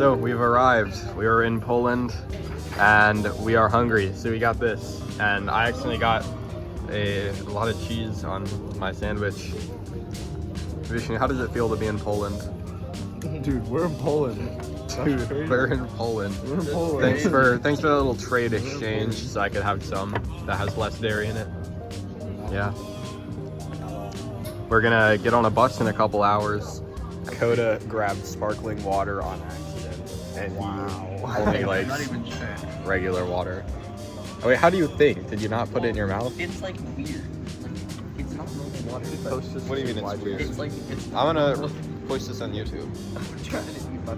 So we've arrived. We are in Poland and we are hungry. So we got this. And I actually got a lot of cheese on my sandwich. Vishnu, how does it feel to be in Poland? Dude, we're in Poland. Dude, we're in Poland. We're in Poland. Thanks for the little trade exchange so I could have some that has less dairy in it. Yeah. We're gonna get on a bus in a couple hours. Dakota grabbed sparkling water on accident. And he only likes not even sure. regular water. Oh wait, how do you think? Did you not put it in your mouth? It's like weird. Like, it's not normal water. What do you mean it's weird? It's like I'm gonna post this on YouTube. I'm trying to eat my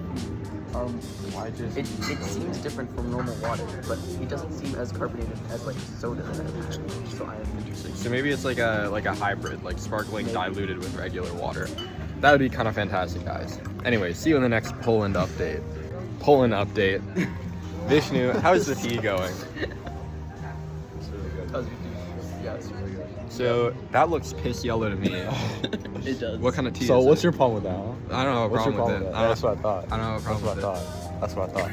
food. It seems different from normal water, but it doesn't seem as carbonated as like soda that I've had. So I am interested. So maybe it's like a hybrid, like sparkling diluted with regular water. That would be kind of fantastic, guys. Anyway, see you in the next Poland update. Poland update. Vishnu, how's the tea going? It's really good. Yeah, it's really good. So that looks piss yellow to me. It does. What kind of tea So is what's it? your problem with that? Huh? I don't have a What's your problem with it. That's what I thought. I don't have a problem with it. That's what I thought.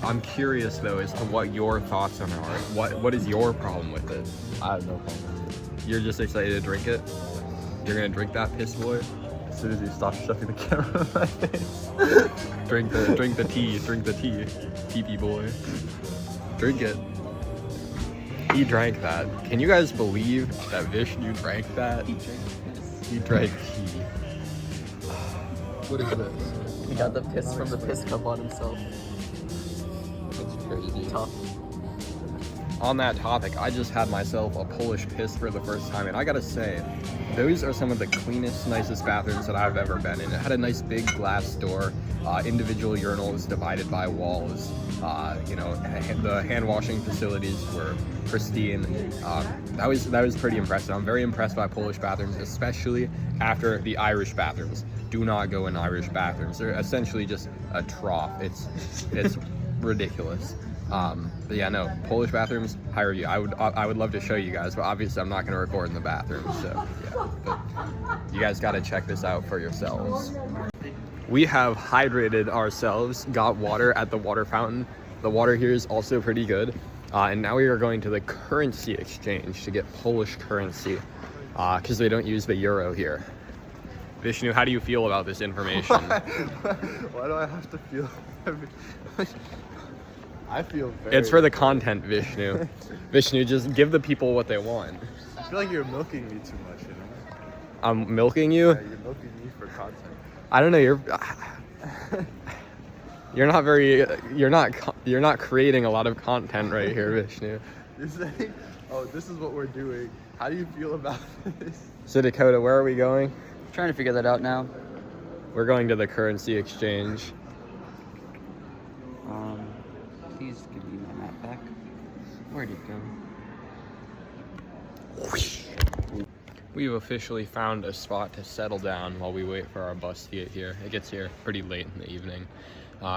I'm curious though as to what your thoughts on it are. What is your problem with it? I have no problem with You're just excited to drink it? You're gonna drink that piss boy? it. As soon as you stop shoving the camera in my face. Drink the tea, pee-pee boy. Drink it. He drank that. Can you guys believe that Vishnu drank that? He drank piss. He drank tea. What is this? He got the piss from the piss cup on himself. That's crazy. Tough. On that topic, I just had myself a Polish piss for the first time, and I gotta say, those are some of the cleanest, nicest bathrooms that I've ever been in. It had a nice big glass door, individual urinals divided by walls. You know, the hand washing facilities were pristine. That was pretty impressive. I'm very impressed by Polish bathrooms, especially after the Irish bathrooms. Do not go in Irish bathrooms. They're essentially just a trough. It's ridiculous. But yeah, no, Polish bathrooms, high review. I would love to show you guys, but obviously I'm not going to record in the bathroom, so yeah. But you guys got to check this out for yourselves. We have hydrated ourselves, got water at the water fountain. The water here is also pretty good. And now we are going to the currency exchange to get Polish currency, because they don't use the euro here. Vishnu, how do you feel about this information? Why do I have to feel? I feel very... It's for the content, Vishnu. Vishnu, just give the people what they want. I feel like you're milking me too much, you know? I'm milking you? Yeah, you're milking me for content. I don't know, you're not creating a lot of content right here, Vishnu. You're saying, oh, this is what we're doing. How do you feel about this? So Dakota, where are we going? Trying to figure that out now. We're going to the currency exchange. Please give me my map back. Where'd it go? We've officially found a spot to settle down while we wait for our bus to get here. It gets here pretty late in the evening.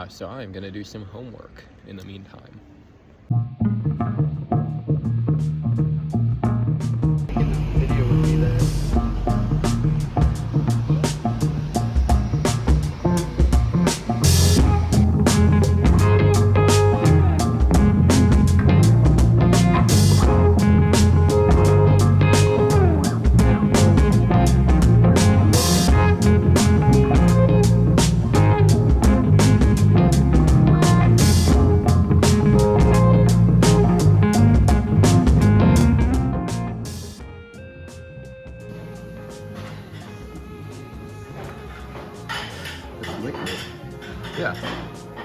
So I'm gonna do some homework in the meantime. Video with me there. Yeah.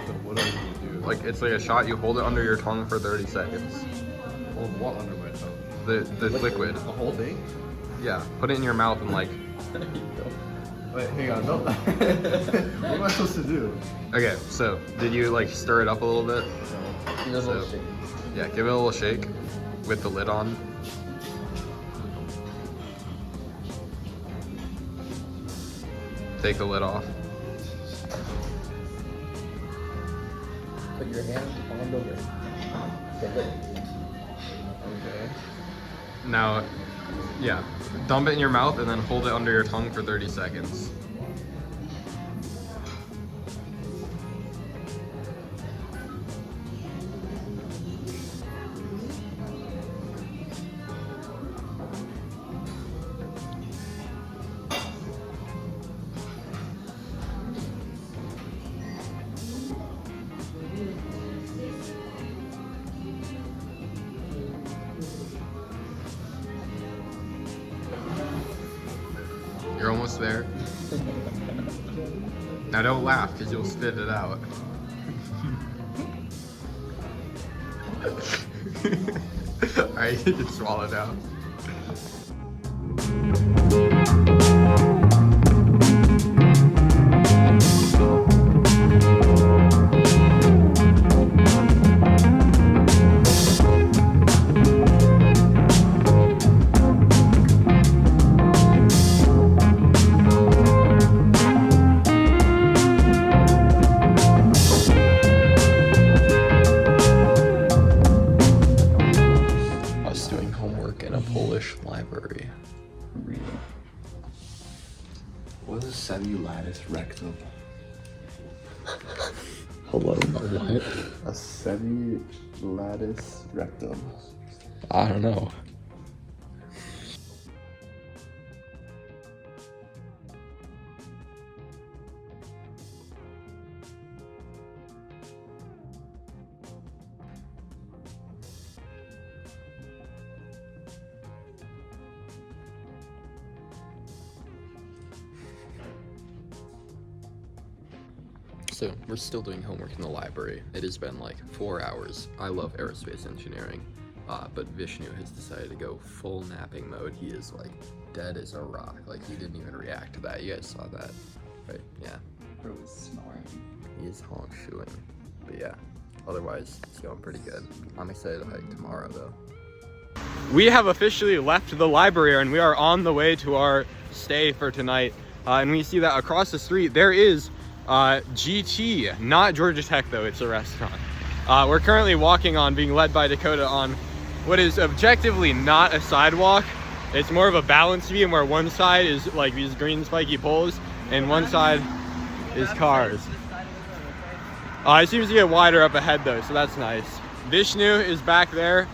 So what do I need to do? Like, it's like a shot, you hold it under your tongue for 30 seconds. Hold what under my tongue? The liquid. The whole thing? Yeah, put it in your mouth and like... Wait, hang on, no. What am I supposed to do? Okay, so, did you like stir it up a little bit? Give it a little So- shake. Yeah, give it a little shake with the lid on. Take the lid off. Put your hand on the lid. Okay. Now, yeah, dump it in your mouth and then hold it under your tongue for 30 seconds. almost there. Now don't laugh, because you'll spit it out. Alright, you can swallow it out. Library. What is a semi-lattice rectum? Hello, what? A semi-lattice rectum. I don't know. So we're still doing homework in the library. It has been like 4 hours. I love aerospace engineering, but Vishnu has decided to go full napping mode. He is like dead as a rock. Like he didn't even react to that. You guys saw that, right? Yeah. Bro is snoring. He is honk shoeing. But yeah, otherwise it's going pretty good. I'm excited to hike tomorrow though. We have officially left the library and we are on the way to our stay for tonight. And we see that across the street there is GT, not Georgia Tech though, it's a restaurant. We're currently walking on, being led by Dakota on what is objectively not a sidewalk. It's more of a balance beam where one side is like these green spiky poles and one side is cars. It seems to get wider up ahead though, so that's nice. Vishnu is back there.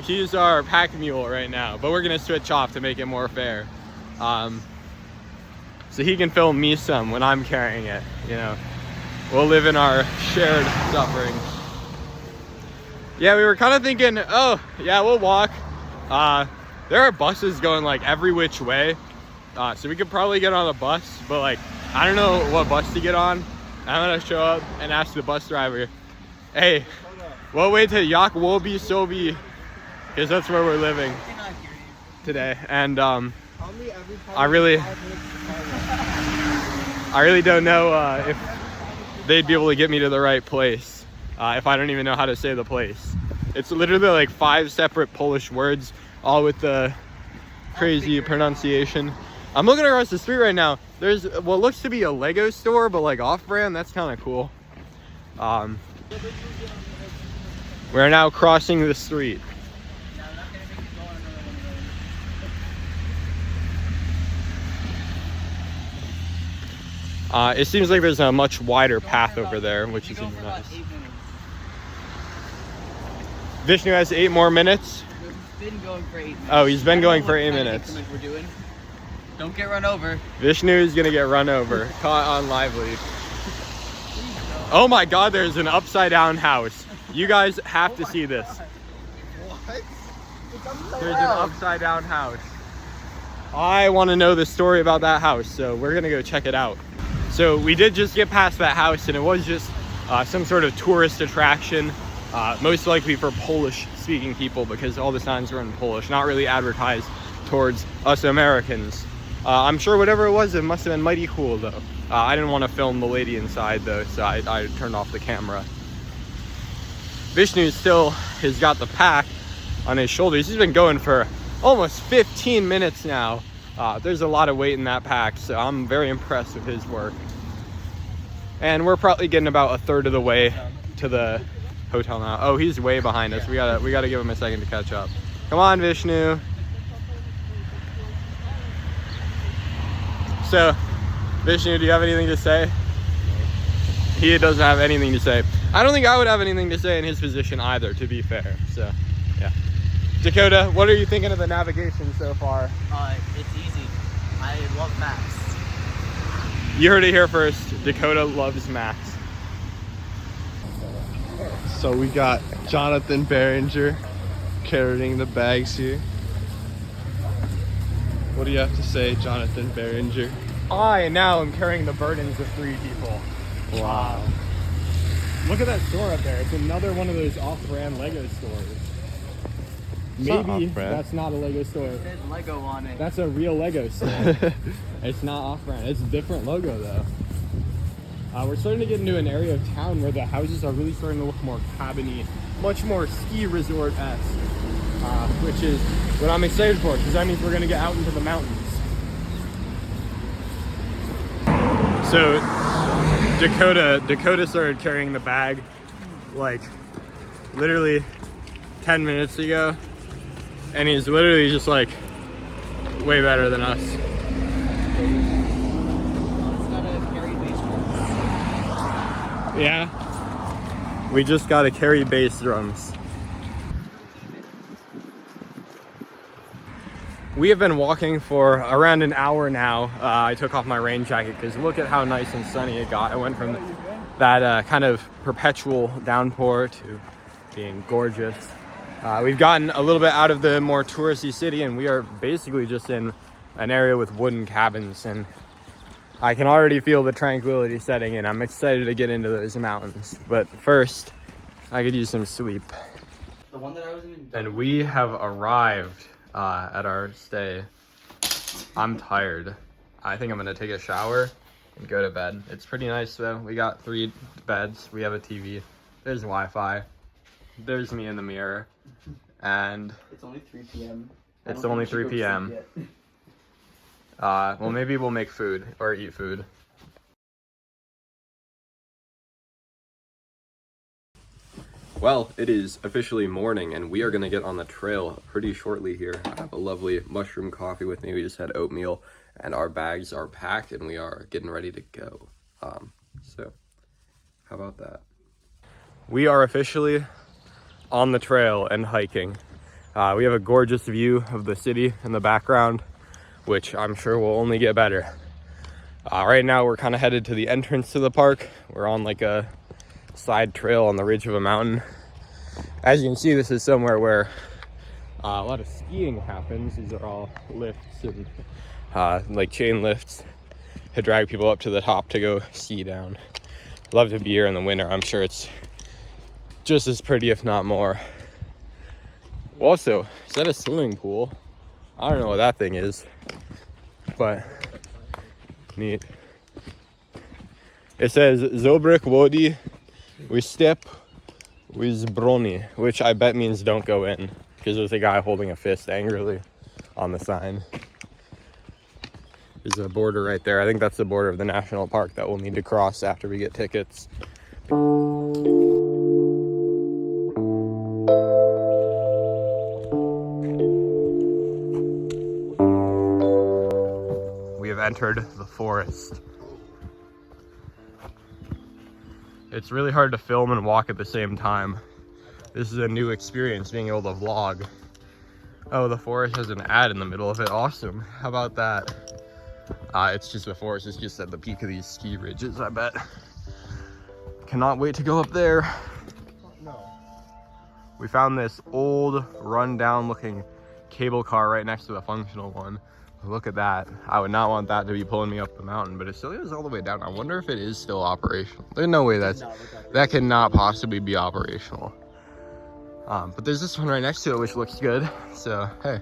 He's our pack mule right now, but we're gonna switch off to make it more fair. So he can film me some when I'm carrying it, you know. We'll live in our shared suffering. Yeah, we were kind of thinking, oh, yeah, we'll walk. There are buses going like every which way. So we could probably get on a bus, but like, I don't know what bus to get on. I'm gonna show up and ask the bus driver, hey, what way to Yak Wobi Sobi? Because that's where we're living today. And I really don't know if they'd be able to get me to the right place if I don't even know how to say the place. It's literally like 5 separate Polish words, all with the crazy pronunciation. I'm looking across the street right now. There's what looks to be a Lego store, but like off-brand. That's kind of cool. We're now crossing the street. It seems like there's a much wider path over there, which is nice. Vishnu has 8 more minutes. He's been going for 8 minutes. Oh, he's been going for 8 minutes. We're doing. Don't get run over. Vishnu is gonna get run over. Caught on live lead. Oh my God, there's an upside down house. You guys have to see this. What? There's an upside down house. I want to know the story about that house, so we're gonna go check it out. So we did just get past that house, and it was just some sort of tourist attraction, most likely for Polish-speaking people because all the signs were in Polish, not really advertised towards us Americans. I'm sure whatever it was, it must have been mighty cool though. I didn't want to film the lady inside though, so I turned off the camera. Vishnu still has got the pack on his shoulders. He's been going for almost 15 minutes now. There's a lot of weight in that pack, so I'm very impressed with his work. And we're probably getting about 1/3 of the way to the hotel now. Oh, he's way behind us. We gotta give him a second to catch up. Come on, Vishnu. So, Vishnu, do you have anything to say? He doesn't have anything to say. I don't think I would have anything to say in his position either, to be fair. So, yeah. Dakota, what are you thinking of the navigation so far? It's easy. I love maps. You heard it here first. Dakota loves maps. So we got Jonathan Behringer carrying the bags here. What do you have to say, Jonathan Berenger? I now am carrying the burdens of 3 people. Wow. Look at that store up there. It's another one of those off-brand Lego stores. It's not Maybe off-brand. that's not a Lego store. It says Lego on it. That's a real Lego store. It's not off-brand. It's a different logo though. We're starting to get into an area of town where the houses are really starting to look more cabin-y, much more ski resort-esque, which is what I'm excited for, because that means we're gonna get out into the mountains. So Dakota started carrying the bag like literally 10 minutes ago, and he's literally just like way better than us. Yeah, we just got to carry bass drums. We have been walking for around an hour now. I took off my rain jacket because look at how nice and sunny it got. I went from that kind of perpetual downpour to being gorgeous. We've gotten a little bit out of the more touristy city, and we are basically just in an area with wooden cabins, and I can already feel the tranquility setting in. I'm excited to get into those mountains, but first I could use some sleep. The one that I was in. And we have arrived at our stay. I'm tired. I think I'm gonna take a shower and go to bed. It's pretty nice though. We got 3 beds, we have a TV, there's Wi-Fi, there's me in the mirror, and It's only 3 p.m. it's only 3 p.m. Well, maybe we'll make food or eat food. Well, it is officially morning, and we are going to get on the trail pretty shortly here. I have a lovely mushroom coffee with me. We just had oatmeal, and our bags are packed, and we are getting ready to go. So, how about that? We are officially on the trail and hiking. We have a gorgeous view of the city in the background, which I'm sure will only get better. Right now we're kind of headed to the entrance to the park. We're on like a side trail on the ridge of a mountain. As you can see, this is somewhere where a lot of skiing happens. These are all lifts and like chain lifts to drag people up to the top to go ski down. Love to be here in the winter. I'm sure it's just as pretty, if not more. Also, is that a swimming pool? I don't know what that thing is, but neat. It says Zobrek Wodi Wistep Wizbroni, which I bet means don't go in, because there's a guy holding a fist angrily on the sign. There's a border right there. I think that's the border of the national park that we'll need to cross after we get tickets. We have entered the forest. It's really hard to film and walk at the same time. This is a new experience, being able to vlog. Oh, the forest has an ad in the middle of it. Awesome. How about that? It's just the forest. It's just at the peak of these ski ridges, I bet. Cannot wait to go up there. We found this old, run-down looking cable car right next to the functional one. Look at that. I would not want that to be pulling me up the mountain, but it still goes all the way down. I wonder if it is still operational. There's no way that cannot possibly be operational. But there's this one right next to it, which looks good. So, hey.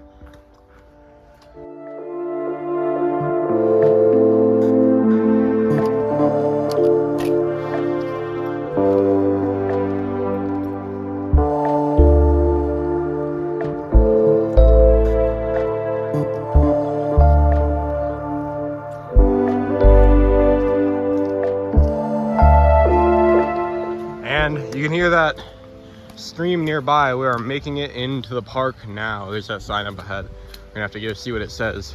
And you can hear that stream nearby. We are making it into the park now. There's that sign up ahead. We're gonna have to go see what it says.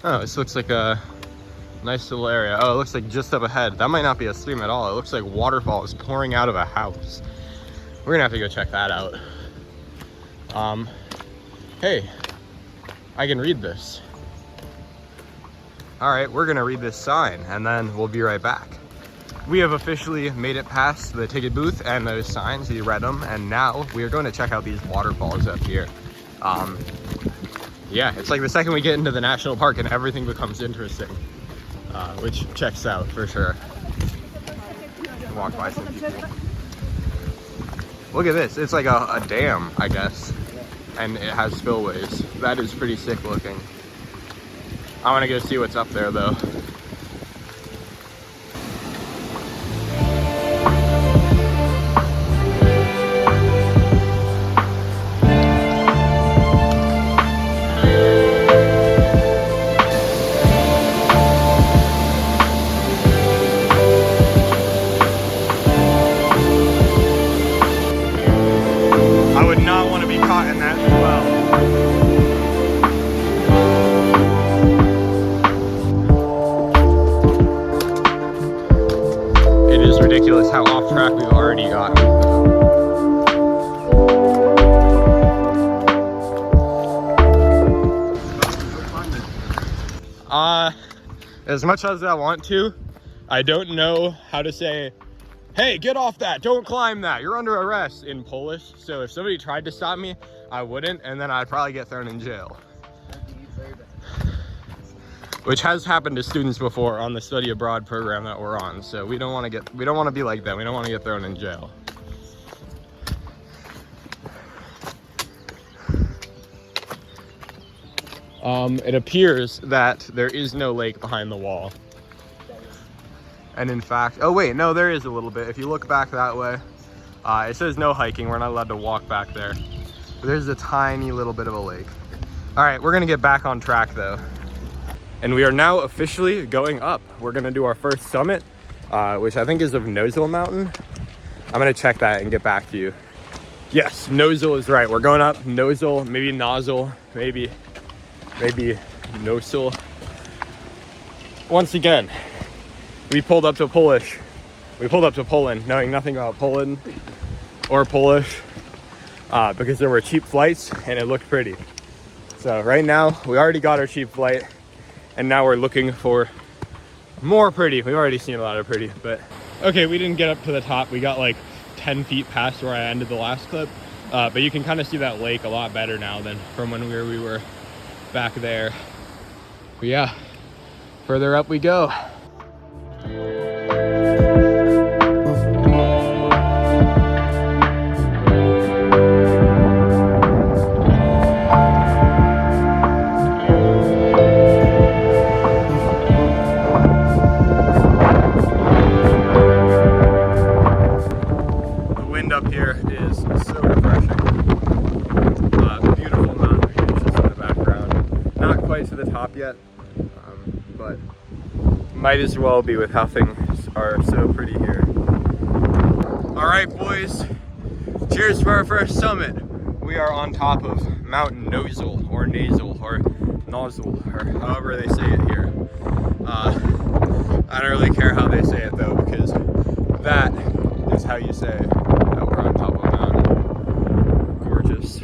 Oh, this looks like a nice little area. Oh, it looks like just up ahead. That might not be a stream at all. It looks like waterfall is pouring out of a house. We're gonna have to go check that out. Hey, I can read this. All right, we're gonna read this sign and then we'll be right back. we have officially made it past the ticket booth and those signs. We read them, and now we are going to check out these waterfalls up here. Yeah, it's like the second we get into the national park and everything becomes interesting, which checks out for sure. Walk by some people. Look at this. It's like a dam, I guess, and it has spillways. That is pretty sick looking. I want to go see what's up there though. Ridiculous how off track we've already gotten. As much as I want to, I don't know how to say, hey, get off that, don't climb that, you're under arrest in Polish. So if somebody tried to stop me, I wouldn't, and then I'd probably get thrown in jail. Which has happened to students before on the study abroad program that we're on. So we don't want to be like that. We don't want to get thrown in jail. It appears that there is no lake behind the wall. And in fact, oh wait, no, there is a little bit. If you look back that way, it says no hiking. We're not allowed to walk back there. But there's a tiny little bit of a lake. All right, we're gonna get back on track though. And we are now officially going up. We're gonna do our first summit, which I think is of Nozzle Mountain. I'm gonna check that and get back to you. Yes, Nozzle is right. We're going up Nozzle, maybe Nozzle, maybe Nozzle. Once again, we pulled up to Polish. We pulled up to Poland, knowing nothing about Poland or Polish, because there were cheap flights and it looked pretty. So right now, we already got our cheap flight. And now we're looking for more pretty. We've already seen a lot of pretty, but. Okay, we didn't get up to the top. We got like 10 feet past where I ended the last clip. But you can kind of see that lake a lot better now than from when we were back there. But yeah, further up we go. Up here is so refreshing. Beautiful mountain ranges in the background. Not quite to the top yet, but might as well be with how things are so pretty here. All right, boys. Cheers for our first summit. We are on top of Mount Nozzle, or Nasal, or Nozzle, or however they say it here. I don't really care how they say it though, because that is how you say it. We're on top of a mountain. Gorgeous.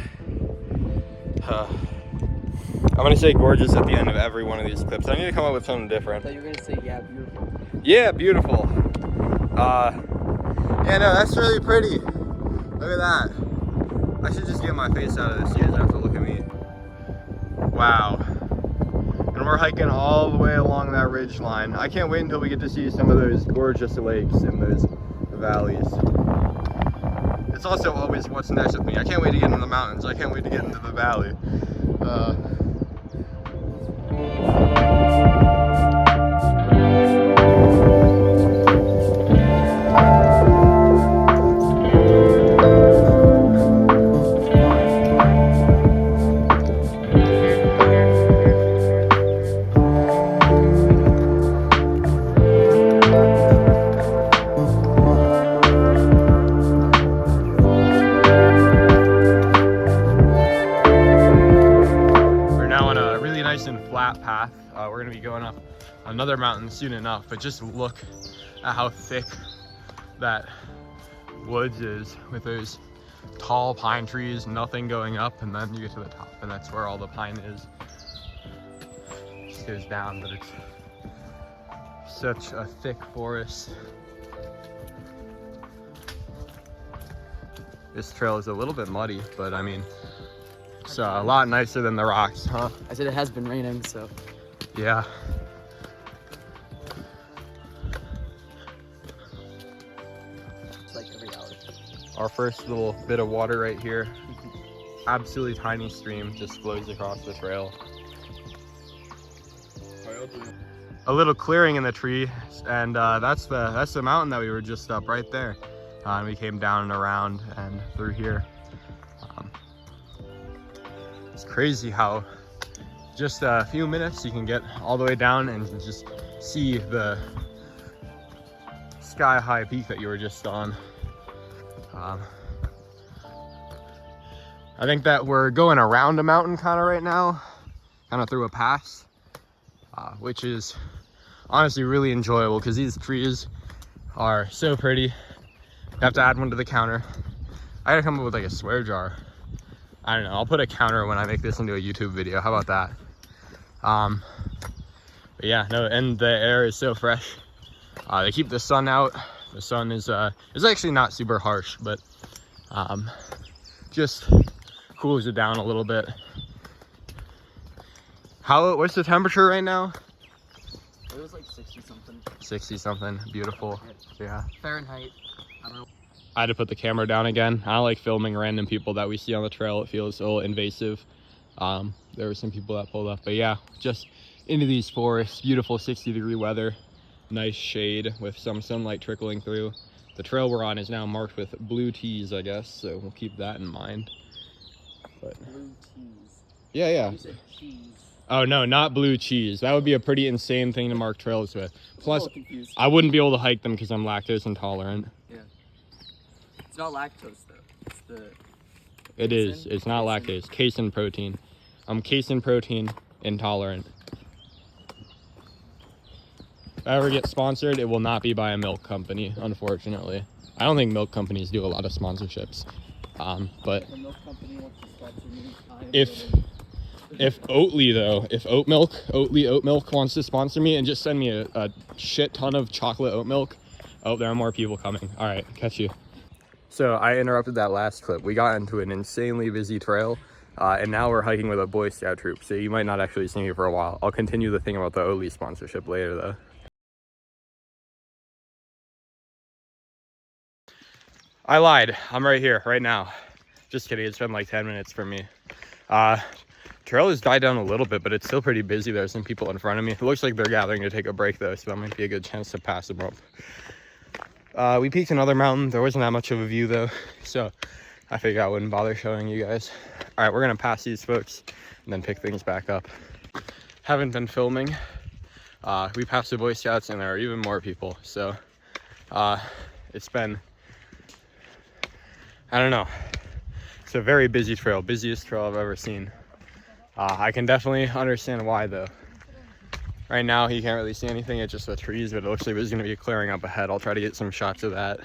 I'm gonna say gorgeous at the end of every one of these clips. I need to come up with something different. I thought you were gonna say, yeah, beautiful. Yeah, beautiful. Yeah, no, that's really pretty. Look at that. I should just get my face out of this. You guys have to look at me. Wow. And we're hiking all the way along that ridge line. I can't wait until we get to see some of those gorgeous lakes in those valleys. It's also always what's next with me. I can't wait to get into the mountains. I can't wait to get into the valley. Path. We're gonna be going up another mountain soon enough, but just look at how thick that woods is with those tall pine trees, nothing going up, and then you get to the top and that's where all the pine is. It goes down, but it's such a thick forest. This trail is a little bit muddy, but I mean, it's a lot nicer than the rocks, huh? I said it has been raining, so. Yeah. It's like every hour. Our first little bit of water right here. Absolutely tiny stream just flows across the trail. A little clearing in the tree, and that's the mountain that we were just up right there. And we came down and around and through here. It's crazy how just a few minutes you can get all the way down and just see the sky high peak that you were just on. I think that we're going around a mountain kind of right now, kind of through a pass, which is honestly really enjoyable because these trees are so pretty. You have to add one to the counter. I gotta come up with like a swear jar. I don't know, I'll put a counter when I make this into a YouTube video. How about that? But yeah, no, and the air is so fresh. They keep the sun out. The sun is actually not super harsh, but just cools it down a little bit. What's the temperature right now? It was like 60 something. 60 something, beautiful. Yeah. Fahrenheit. I don't know. I had to put the camera down again. I don't like filming random people that we see on the trail. It feels a little invasive. There were some people that pulled up, but yeah, just into these forests, beautiful 60-degree weather, nice shade with some sunlight trickling through. The trail we're on is now marked with blue tees, I guess, so we'll keep that in mind. But Blue teas. yeah. You said cheese. Oh no, not blue cheese. That would be a pretty insane thing to mark trails with. Plus, I'm a little confused. I wouldn't be able to hike them because I'm lactose intolerant. Yeah. It's not lactose though. It's the. It is. It's not lactose. Casein protein. I'm casein protein intolerant. If I ever get sponsored, it will not be by a milk company, unfortunately. I don't think milk companies do a lot of sponsorships. But The milk company wants to sponsor me. if Oatly though, if Oatly oat milk wants to sponsor me and just send me a shit ton of chocolate oat milk. Oh, there are more people coming. All right, catch you. So I interrupted that last clip. We got into an insanely busy trail, and now we're hiking with a Boy Scout troop. So you might not actually see me for a while. I'll continue the thing about the Oatly sponsorship later though. I lied. I'm right here, right now. Just kidding. It's been like 10 minutes for me. Trail has died down a little bit, but it's still pretty busy. There's some people in front of me. It looks like they're gathering to take a break though, so that might be a good chance to pass them up. We peaked another mountain. There wasn't that much of a view though, so I figured I wouldn't bother showing you guys. All right, we're gonna pass these folks and then pick things back up. Haven't been filming. We passed the Boy Scouts and there are even more people, so it's been, I don't know. It's a very busy trail, busiest trail I've ever seen. I can definitely understand why though. Right now you can't really see anything, it's just the trees, but it looks like there's gonna be a clearing up ahead. I'll try to get some shots of that.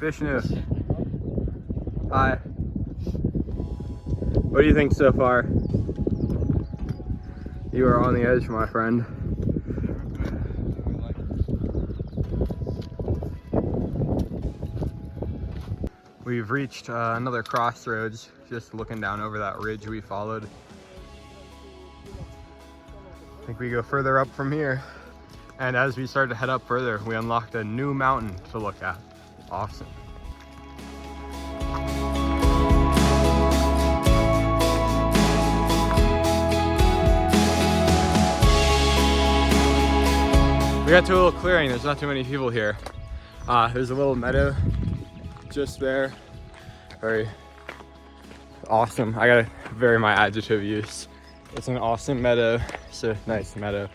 Vishnu. Hi. What do you think so far? You are on the edge, my friend. We've reached another crossroads, just looking down over that ridge we followed. I think we go further up from here. And as we start to head up further, we unlocked a new mountain to look at. Awesome. We got to a little clearing. There's not too many people here. There's a little meadow just there. Very awesome. I gotta vary my adjective use. It's an awesome meadow. It's a nice meadow.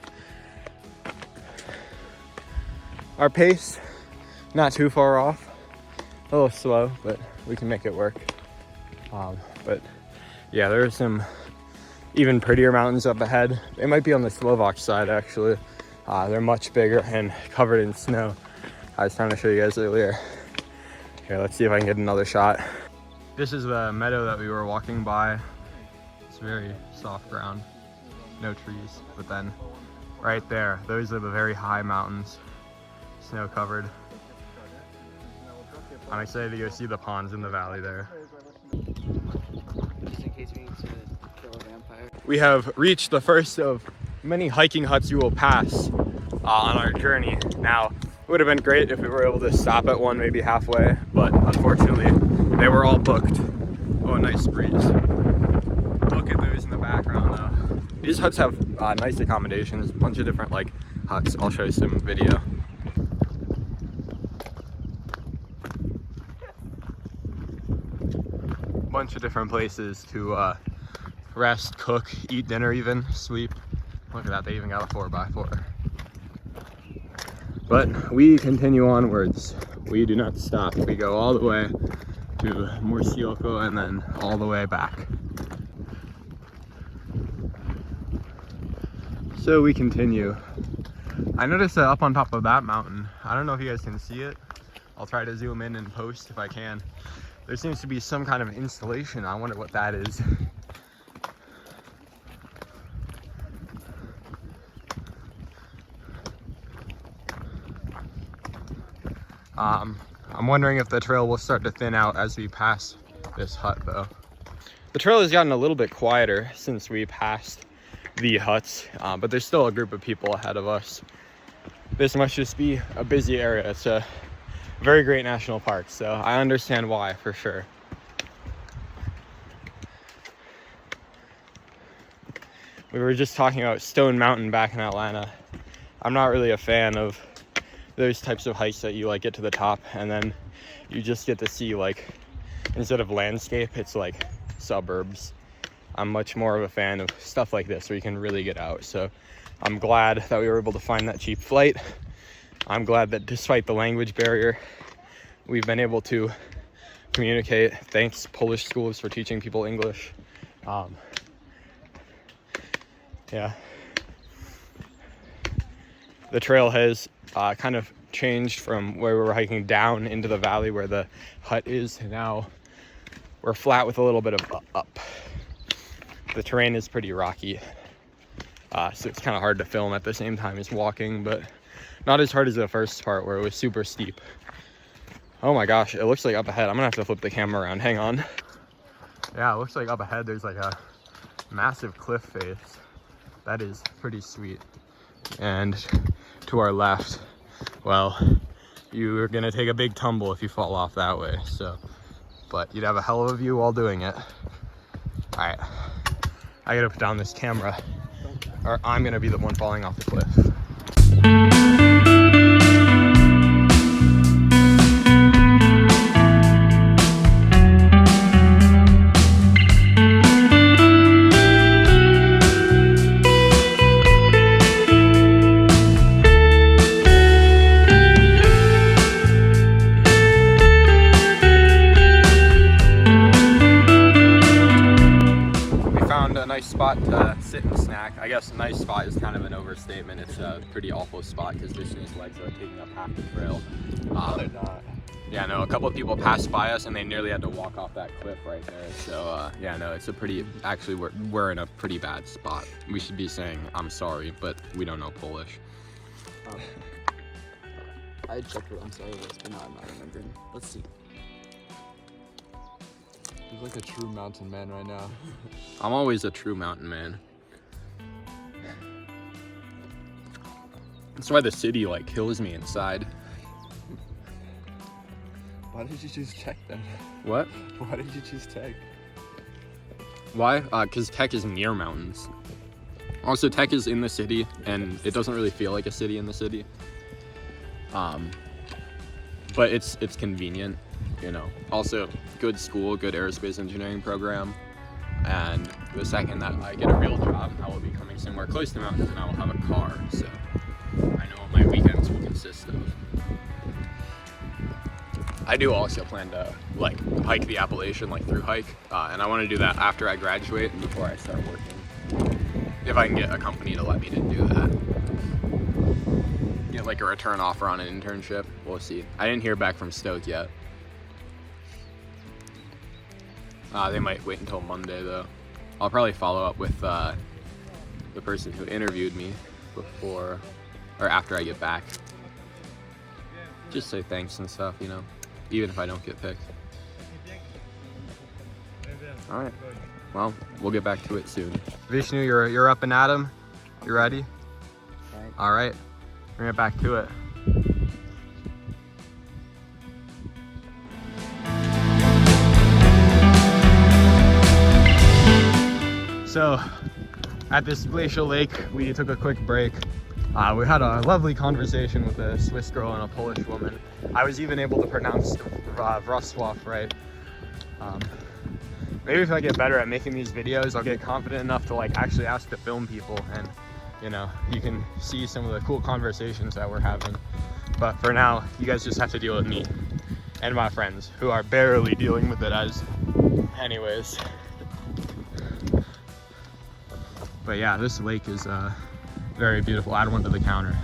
Our pace, not too far off. A little slow, but we can make it work. But yeah, there are some even prettier mountains up ahead. They might be on the Slovak side, actually. They're much bigger and covered in snow. I was trying to show you guys earlier. Here, let's see if I can get another shot. This is the meadow that we were walking by. It's very soft ground, no trees. But then right there, those are the very high mountains, snow covered. I'm excited to go see the ponds in the valley there. Just in case we need to kill a vampire. We have reached the first of many hiking huts you will pass on our journey. Now, it would have been great if we were able to stop at one maybe halfway, but unfortunately they were all booked. Oh, nice breeze. Look at those in the background though. These huts have nice accommodations, a bunch of different like huts. I'll show you some video. Bunch of different places to rest, cook, eat dinner even, sleep. Look at that, they even got a 4x4. But we continue onwards. We do not stop. We go all the way to Murcioko and then all the way back. So we continue. I noticed that up on top of that mountain, I don't know if you guys can see it. I'll try to zoom in and post if I can. There seems to be some kind of installation. I wonder what that is. I'm wondering if the trail will start to thin out as we pass this hut though. The trail has gotten a little bit quieter since we passed the huts, but there's still a group of people ahead of us. This must just be a busy area. It's a very great national park, so I understand why for sure. We were just talking about Stone Mountain back in Atlanta. I'm not really a fan of those types of hikes that you like get to the top and then you just get to see, like, instead of landscape, it's like suburbs. I'm much more of a fan of stuff like this where you can really get out. So I'm glad that we were able to find that cheap flight. I'm glad that despite the language barrier, we've been able to communicate. Thanks Polish schools for teaching people English. Yeah. The trail has kind of changed from where we were hiking down into the valley where the hut is. Now we're flat with a little bit of up. The terrain is pretty rocky, so it's kind of hard to film at the same time as walking, but not as hard as the first part where it was super steep. Oh my gosh, it looks like up ahead. I'm gonna have to flip the camera around. Hang on. Yeah, it looks like up ahead there's like a massive cliff face. That is pretty sweet. And to our left, well, you're gonna take a big tumble if you fall off that way, so, but you'd have a hell of a view while doing it. All right, I gotta put down this camera or I'm gonna be the one falling off the cliff. Spot to sit and snack. I guess a nice spot is kind of an overstatement. It's a pretty awful spot because Vishnu's legs are taking up half the trail. They're not. Yeah, no, a couple of people passed by us and they nearly had to walk off that cliff right there. So, yeah, no, it's a pretty, actually, we're in a pretty bad spot. We should be saying, I'm sorry, but we don't know Polish. I checked what I'm sorry was, but now I'm not remembering. Let's see. He's like a true mountain man right now. I'm always a true mountain man. That's why the city, like, kills me inside. Why did you choose tech then? What? Why did you choose tech? Why? Because tech is near mountains. Also, tech is in the city, and it doesn't really feel like a city in the city. But it's convenient, you know. Also, good school, good aerospace engineering program. And the second that I get a real job, I will be coming somewhere close to mountains, and I will have a car. So I know what my weekends will consist of. I do also plan to like hike the Appalachian, like through hike, and I want to do that after I graduate and before I start working. If I can get a company to let me to do that. Get like a return offer on an internship. We'll see. I didn't hear back from Stoke yet. They might wait until Monday though. I'll probably follow up with the person who interviewed me before or after I get back. Just say thanks and stuff, you know. Even if I don't get picked. All right. Well, we'll get back to it soon. Vishnu, you're up and at 'em. You ready? All right. Bring it back to it. So, at this glacial lake, we took a quick break. We had a lovely conversation with a Swiss girl and a Polish woman. I was even able to pronounce Wrocław right. Maybe if I get better at making these videos, I'll get confident enough to like actually ask to film people, and you know, you can see some of the cool conversations that we're having. But for now, you guys just have to deal with me and my friends who are barely dealing with it as anyways. But yeah, this lake is very beautiful. Add one to the counter.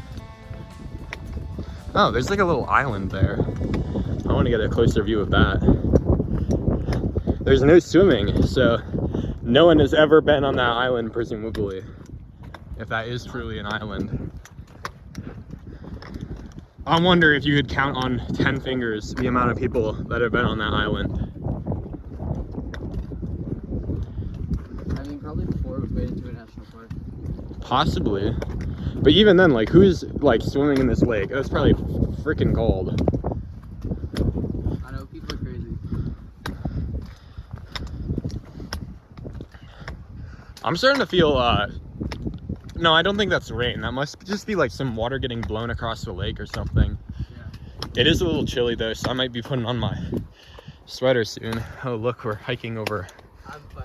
Oh, there's like a little island there. I want to get a closer view of that. There's no swimming, so no one has ever been on that island, presumably. If that is truly an island. I wonder if you could count on 10 fingers the amount of people that have been on that island. I mean, probably before we went into a national park. Possibly. But even then, like, who's like swimming in this lake? It's probably freaking cold. I know, people are crazy. I'm starting to feel, no, I don't think that's rain. That must just be like some water getting blown across the lake or something. Yeah. It is a little chilly though, so I might be putting on my sweater soon. Oh, look, we're hiking over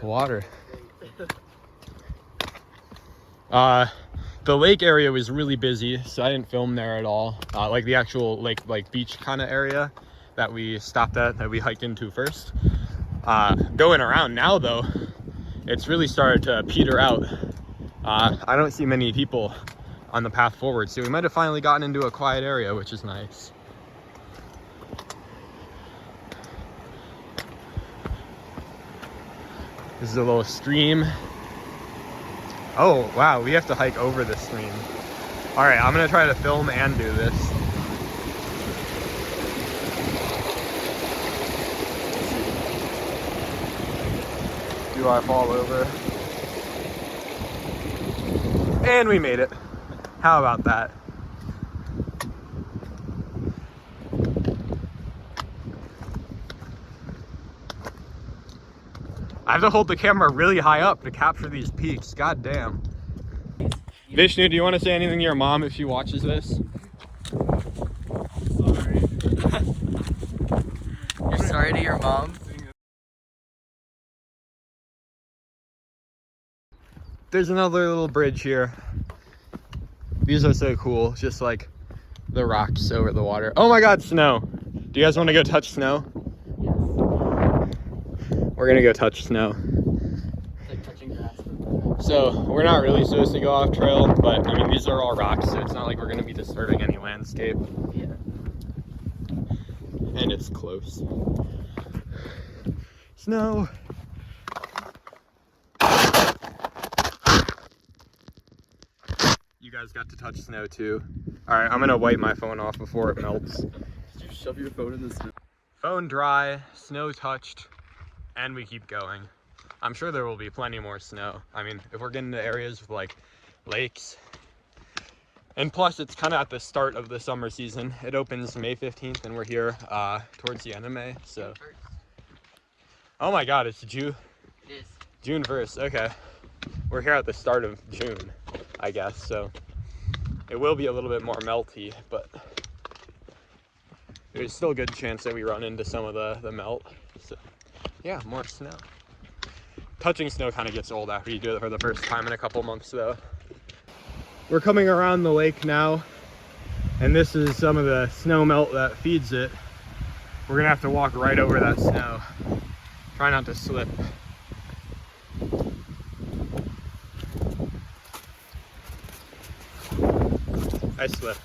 water. The lake area was really busy, so I didn't film there at all. Like the actual lake, like beach kind of area that we stopped at, that we hiked into first. Going around now though, it's really started to peter out. I don't see many people on the path forward, so we might have finally gotten into a quiet area, which is nice. This is a little stream. Oh, wow, we have to hike over this stream. All right, I'm gonna try to film and do this. Do I fall over? And we made it. How about that? I have to hold the camera really high up to capture these peaks. God damn. Vishnu, do you want to say anything to your mom if she watches this? Sorry. You're sorry to your mom? There's another little bridge here. These are so cool, just like the rocks over the water. Oh my god, snow. Do you guys want to go touch snow? Yes. We're gonna go touch snow. It's like touching grass. So we're not really supposed to go off trail, but I mean, these are all rocks, so it's not like we're gonna be disturbing any landscape. Yeah. and it's close. Snow. You guys got to touch snow too. All right, I'm gonna wipe my phone off before it melts. Did you shove your phone in the snow? Phone dry, snow touched, and we keep going. I'm sure there will be plenty more snow. I mean, if we're getting to areas with like lakes, and plus it's kind of at the start of the summer season. It opens May 15th and we're here towards the end of May, so. Oh my God, it's June. It is. June 1st, okay. We're here at the start of June, I guess, so. It will be a little bit more melty, but there's still a good chance that we run into some of the melt. So yeah, more snow. Touching snow kind of gets old after you do it for the first time in a couple months though. We're coming around the lake now, and this is some of the snow melt that feeds it. We're gonna have to walk right over that snow. Try not to slip. I slipped.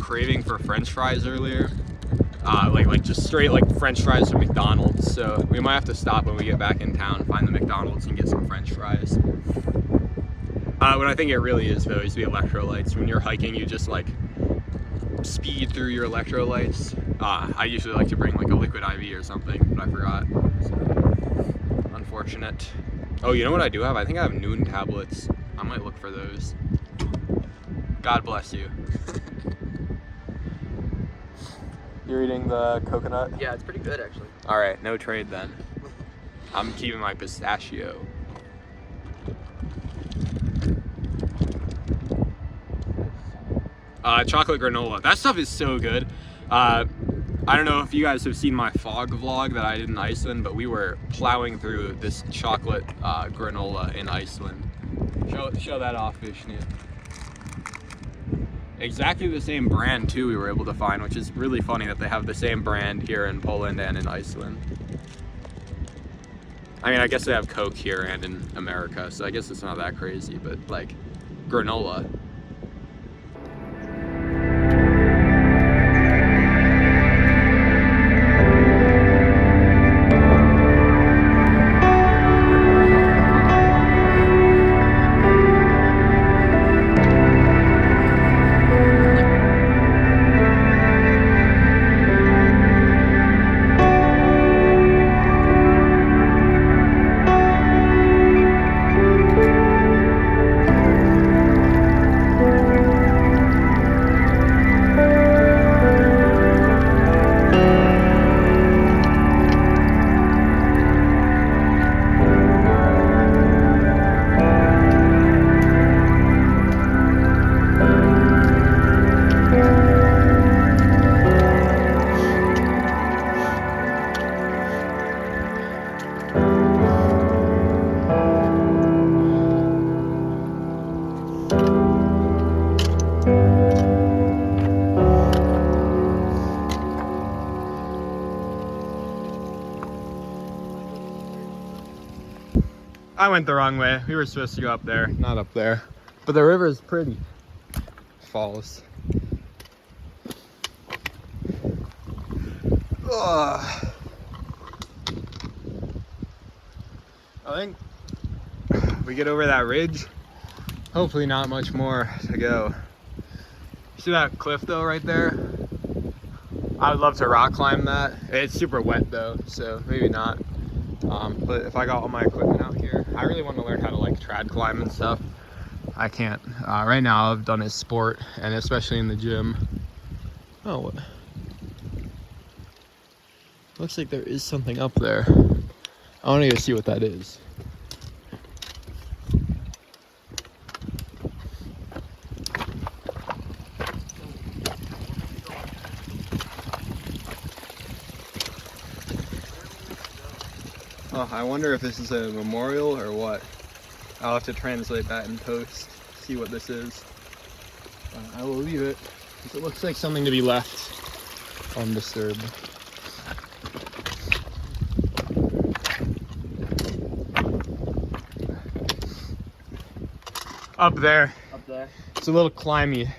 Craving for French fries earlier, like just straight like French fries from McDonald's. So we might have to stop when we get back in town, find the McDonald's, and get some French fries. What I think it really is though is the electrolytes. When you're hiking, you just like speed through your electrolytes. I usually like to bring like a liquid IV or something, but I forgot. So, unfortunate. Oh, you know what I do have? I think I have Noon tablets. I might look for those. God bless you. You're eating the coconut? Yeah, it's pretty good actually. All right, no trade then. I'm keeping my pistachio. Chocolate granola. That stuff is so good. I don't know if you guys have seen my fog vlog that I did in Iceland, but we were plowing through this chocolate granola in Iceland. Show that off, Vishnu. Exactly the same brand too we were able to find, which is really funny that they have the same brand here in Poland and in Iceland. I mean, I guess they have Coke here and in America, so I guess it's not that crazy, but like granola. I went the wrong way. We were supposed to go up there, not up there. But the river is pretty. Falls. Ugh. I think we get over that ridge. Hopefully not much more to go. See that cliff though right there? I would love to rock climb that. It's super wet though, so maybe not. But if I got all my equipment out here, I really want to learn how to like trad climb and stuff. I can't. Right now all I've done is sport, and especially in the gym. Oh, what? Looks like there is something up there. I want to go see what that is. Oh, I wonder if this is a memorial or what. I'll have to translate that in post, see what this is. I will leave it, because it looks like something to be left undisturbed. Up there. Up there. It's a little climby.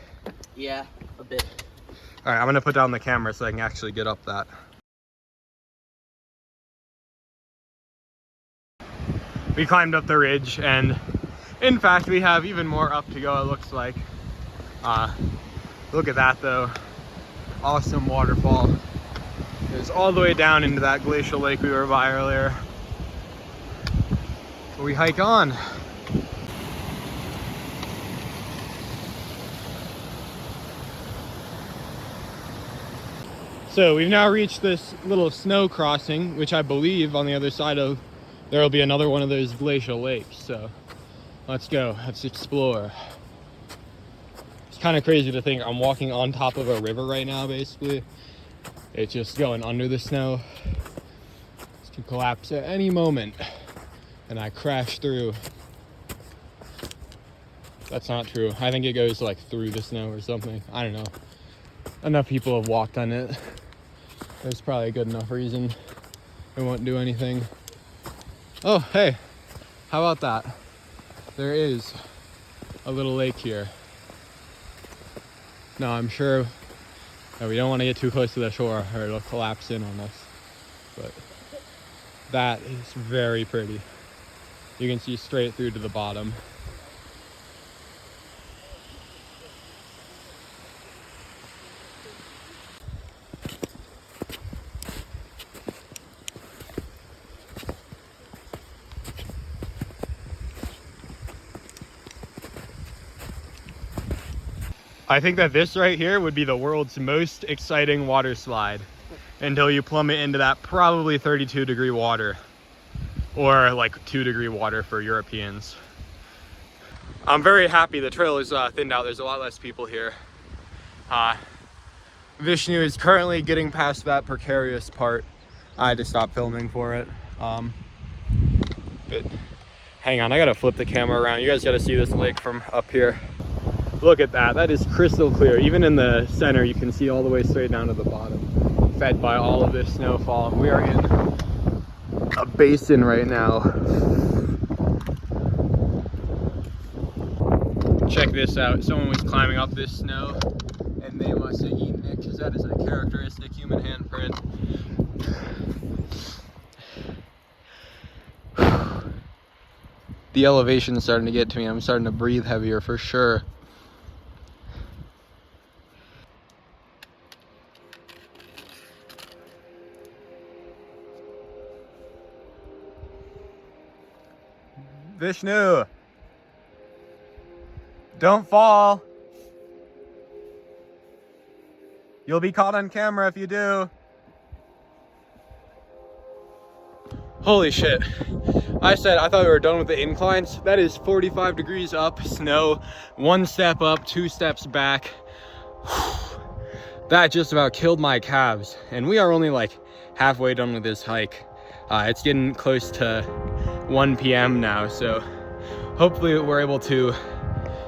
Yeah, a bit. All right, I'm gonna put down the camera so I can actually get up that. We climbed up the ridge, and in fact we have even more up to go, it looks like. Look at that though. Awesome waterfall. It's all the way down into that glacial lake we were by earlier. But we hike on. So we've now reached this little snow crossing, which I believe on the other side of there will be another one of those glacial lakes. So let's go, let's explore. It's kind of crazy to think I'm walking on top of a river right now, basically. It's just going under the snow. It's to collapse at any moment, and I crash through. That's not true. I think it goes like through the snow or something. I don't know. Enough people have walked on it. There's probably a good enough reason it won't do anything. Oh, hey, how about that? There is a little lake here. No, I'm sure that we don't want to get too close to the shore or it'll collapse in on us. But that is very pretty. You can see straight through to the bottom. I think that this right here would be the world's most exciting water slide until you plummet into that probably 32-degree water, or like 2-degree water for Europeans. I'm very happy the trail is thinned out. There's a lot less people here. Vishnu is currently getting past that precarious part. I had to stop filming for it. But hang on, I gotta flip the camera around. You guys gotta see this lake from up here. Look at that, that is crystal clear. Even in the center, you can see all the way straight down to the bottom, fed by all of this snowfall. We are in a basin right now. Check this out, someone was climbing up this snow and they must have eaten it, because that is a characteristic human handprint. The elevation is starting to get to me. I'm starting to breathe heavier for sure. Vishnu, don't fall. You'll be caught on camera if you do. Holy shit. I thought we were done with the inclines. That is 45 degrees up, snow, 1 step up, 2 steps back. That just about killed my calves. And we are only like halfway done with this hike. It's getting close to 1 p.m. now, so hopefully we're able to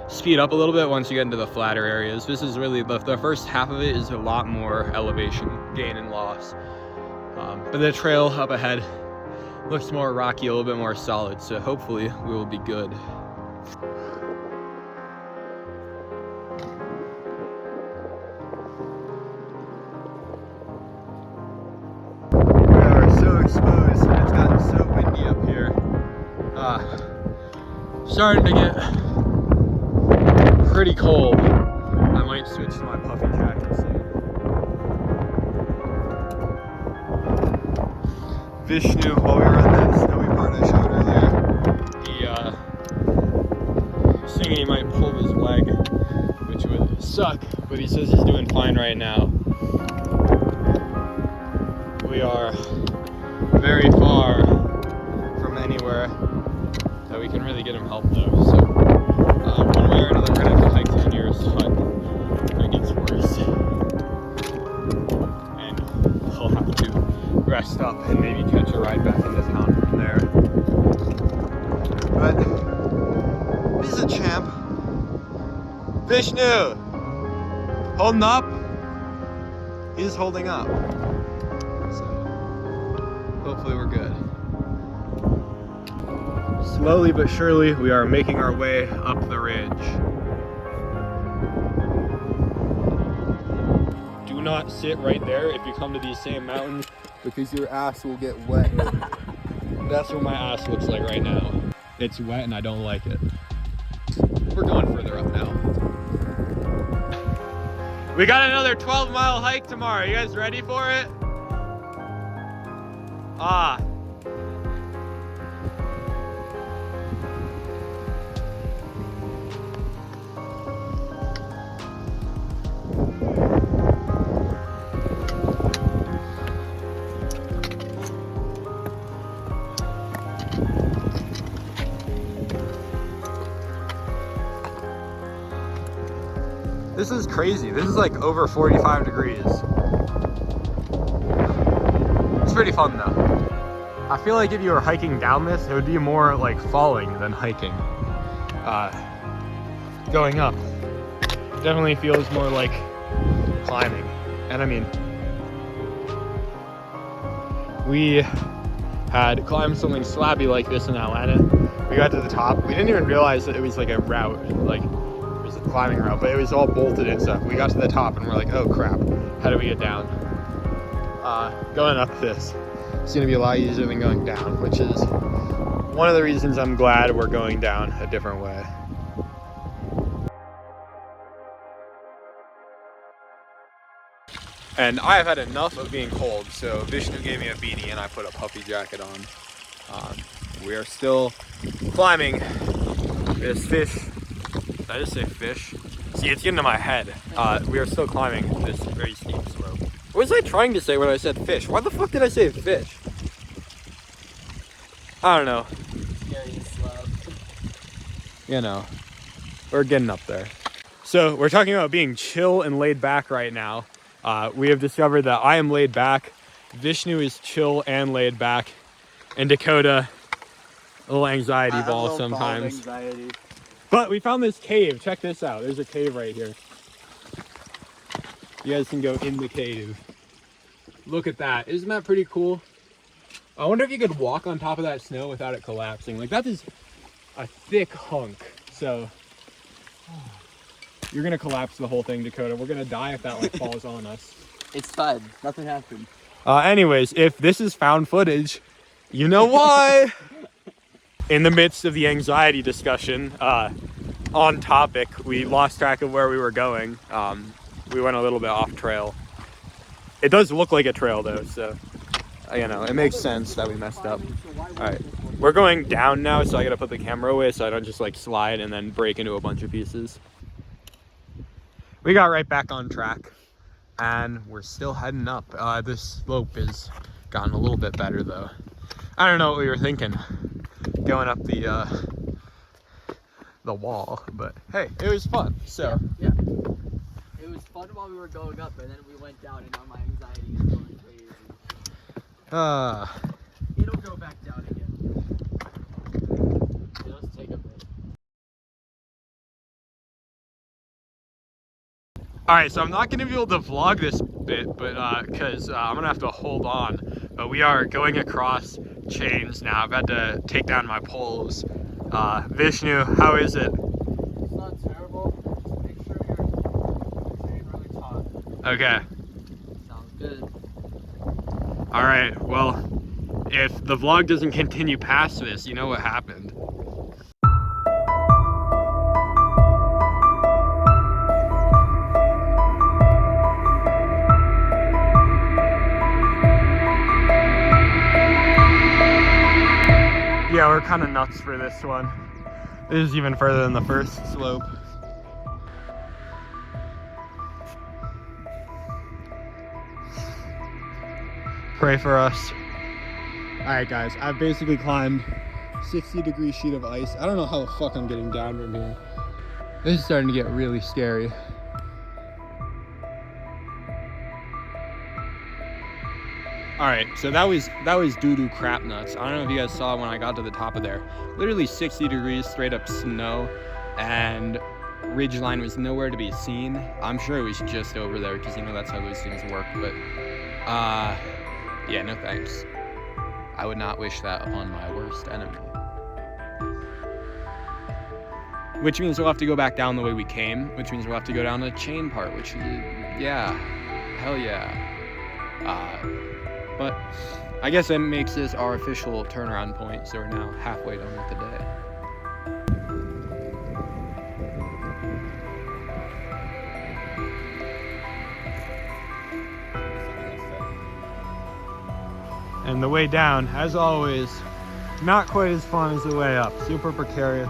speed up a little bit once you get into the flatter areas. This is really, the first half of it is a lot more elevation gain and loss. But the trail up ahead looks more rocky, a little bit more solid, so hopefully we will be good. We are so exposed, and it's gotten so windy up here. Starting to get pretty cold. I might switch to my puffy jacket soon. Vishnu, while we were on that snowy part I showed earlier, he was thinking he might pull his leg, which would suck, but he says he's doing fine right now. We are very far from anywhere that we can really get him help though, so one way or another we're gonna have to hike to the nearest hut if it gets worse. And we'll have to rest up and maybe catch a ride back into town from there. But this is a champ. Vishnu! Holding up? He's holding up. So hopefully we're good. Slowly but surely, we are making our way up the ridge. Do not sit right there if you come to these same mountains, because your ass will get wet. That's what my ass looks like right now. It's wet and I don't like it. We're going further up now. We got another 12-mile hike tomorrow. You guys ready for it? This is crazy. This is like over 45 degrees. It's pretty fun though. I feel like if you were hiking down this, it would be more like falling than hiking. Going up definitely feels more like climbing. And I mean, we had climbed something slabby like this in Atlanta. We got to the top. We didn't even realize that it was like a route, like climbing route, but it was all bolted and stuff. We got to the top and we're like, oh crap, how do we get down? Going up this, it's gonna be a lot easier than going down, which is one of the reasons I'm glad we're going down a different way. And I have had enough of being cold, so Vishnu gave me a beanie and I put a puffy jacket on. We are still climbing this fish. Did I just say fish? See, it's getting to my head. We are still climbing this very steep slope. What was I trying to say when I said fish? Why the fuck did I say fish? I don't know. Scary slow. You know, we're getting up there. So we're talking about being chill and laid back right now. We have discovered that I am laid back, Vishnu is chill and laid back, and Dakota, a little anxiety ball sometimes. Anxiety. But we found this cave. Check this out. There's a cave right here. You guys can go in the cave. Look at that. Isn't that pretty cool? I wonder if you could walk on top of that snow without it collapsing. Like, that is a thick hunk. So you're gonna collapse the whole thing, Dakota. We're gonna die if that like falls on us. It's fine. Nothing happened. Anyways, if this is found footage, you know why. In the midst of the anxiety discussion, on topic, we lost track of where we were going. We went a little bit off trail. It does look like a trail though, so you know, it makes sense that we messed up. All right, we're going down now, so I gotta put the camera away so I don't just like slide and then break into a bunch of pieces. We got right back on track and we're still heading up. This slope has gotten a little bit better though. I don't know what we were thinking going up the wall, but hey, it was fun. So yeah. It was fun while we were going up, and then we went down, and now my anxiety is going crazy. It'll go back down again. Just take a bit. Alright, so I'm not gonna be able to vlog this bit, but because I'm gonna have to hold on. But we are going across chains now. I've had to take down my poles. Vishnu, how is it? It's not terrible. Make sure you're staying really taut. Okay. Sounds good. Alright, well, if the vlog doesn't continue past this, you know what happened. Yeah, we're kind of nuts for this one. This is even further than the first slope. Pray for us. Alright guys, I've basically climbed 60-degree sheet of ice. I don't know how the fuck I'm getting down from here. This is starting to get really scary. Alright, so that was doo-doo crap nuts. I don't know if you guys saw when I got to the top of there. Literally 60 degrees, straight up snow, and ridgeline was nowhere to be seen. I'm sure it was just over there, because you know that's how those things work, but yeah, no thanks. I would not wish that upon my worst enemy. Which means we'll have to go back down the way we came, which means we'll have to go down the chain part, which is, yeah, hell yeah. But I guess that makes this our official turnaround point, so we're now halfway done with the day. And the way down, as always, not quite as fun as the way up. Super precarious.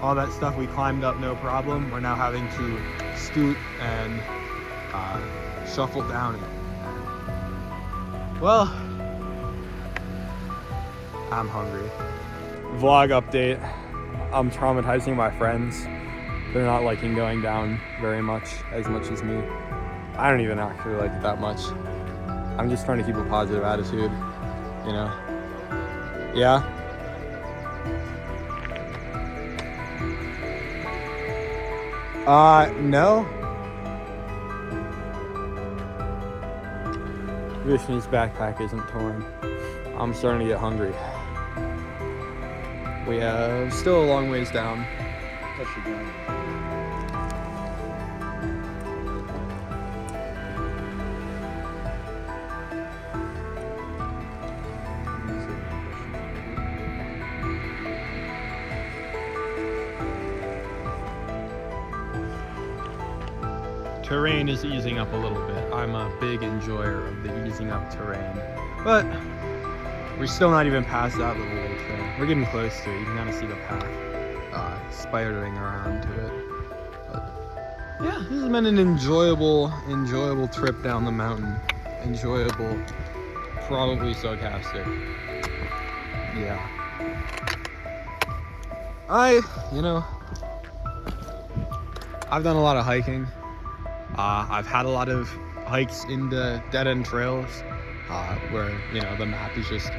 All that stuff we climbed up, no problem. We're now having to scoot and shuffle down it. Well, I'm hungry. Vlog update. I'm traumatizing my friends. They're not liking going down very much as me. I don't even actually like it that much. I'm just trying to keep a positive attitude, you know? Yeah? No. Vishnu's backpack isn't torn. I'm starting to get hungry. We have still a long ways down. Terrain is easing up a little bit. I'm a big enjoyer of the easing up terrain, but we're still not even past that little lake there. We're getting close to it. You can kind of see the path spidering around to it. But yeah, this has been an enjoyable trip down the mountain. Enjoyable, probably sarcastic. Yeah. I've done a lot of hiking. I've had a lot of hikes into dead-end trails where, you know, the map is just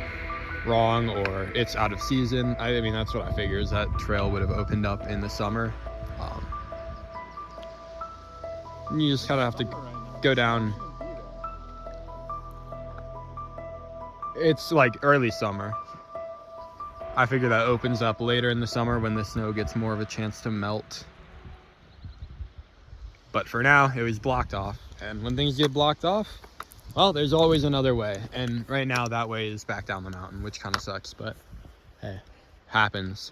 wrong or it's out of season. I mean, that's what I figure, is that trail would have opened up in the summer. You just kind of have to go down. It's like early summer. I figure that opens up later in the summer when the snow gets more of a chance to melt. But for now, it was blocked off. And when things get blocked off, well, there's always another way. And right now, that way is back down the mountain, which kind of sucks, but hey, happens.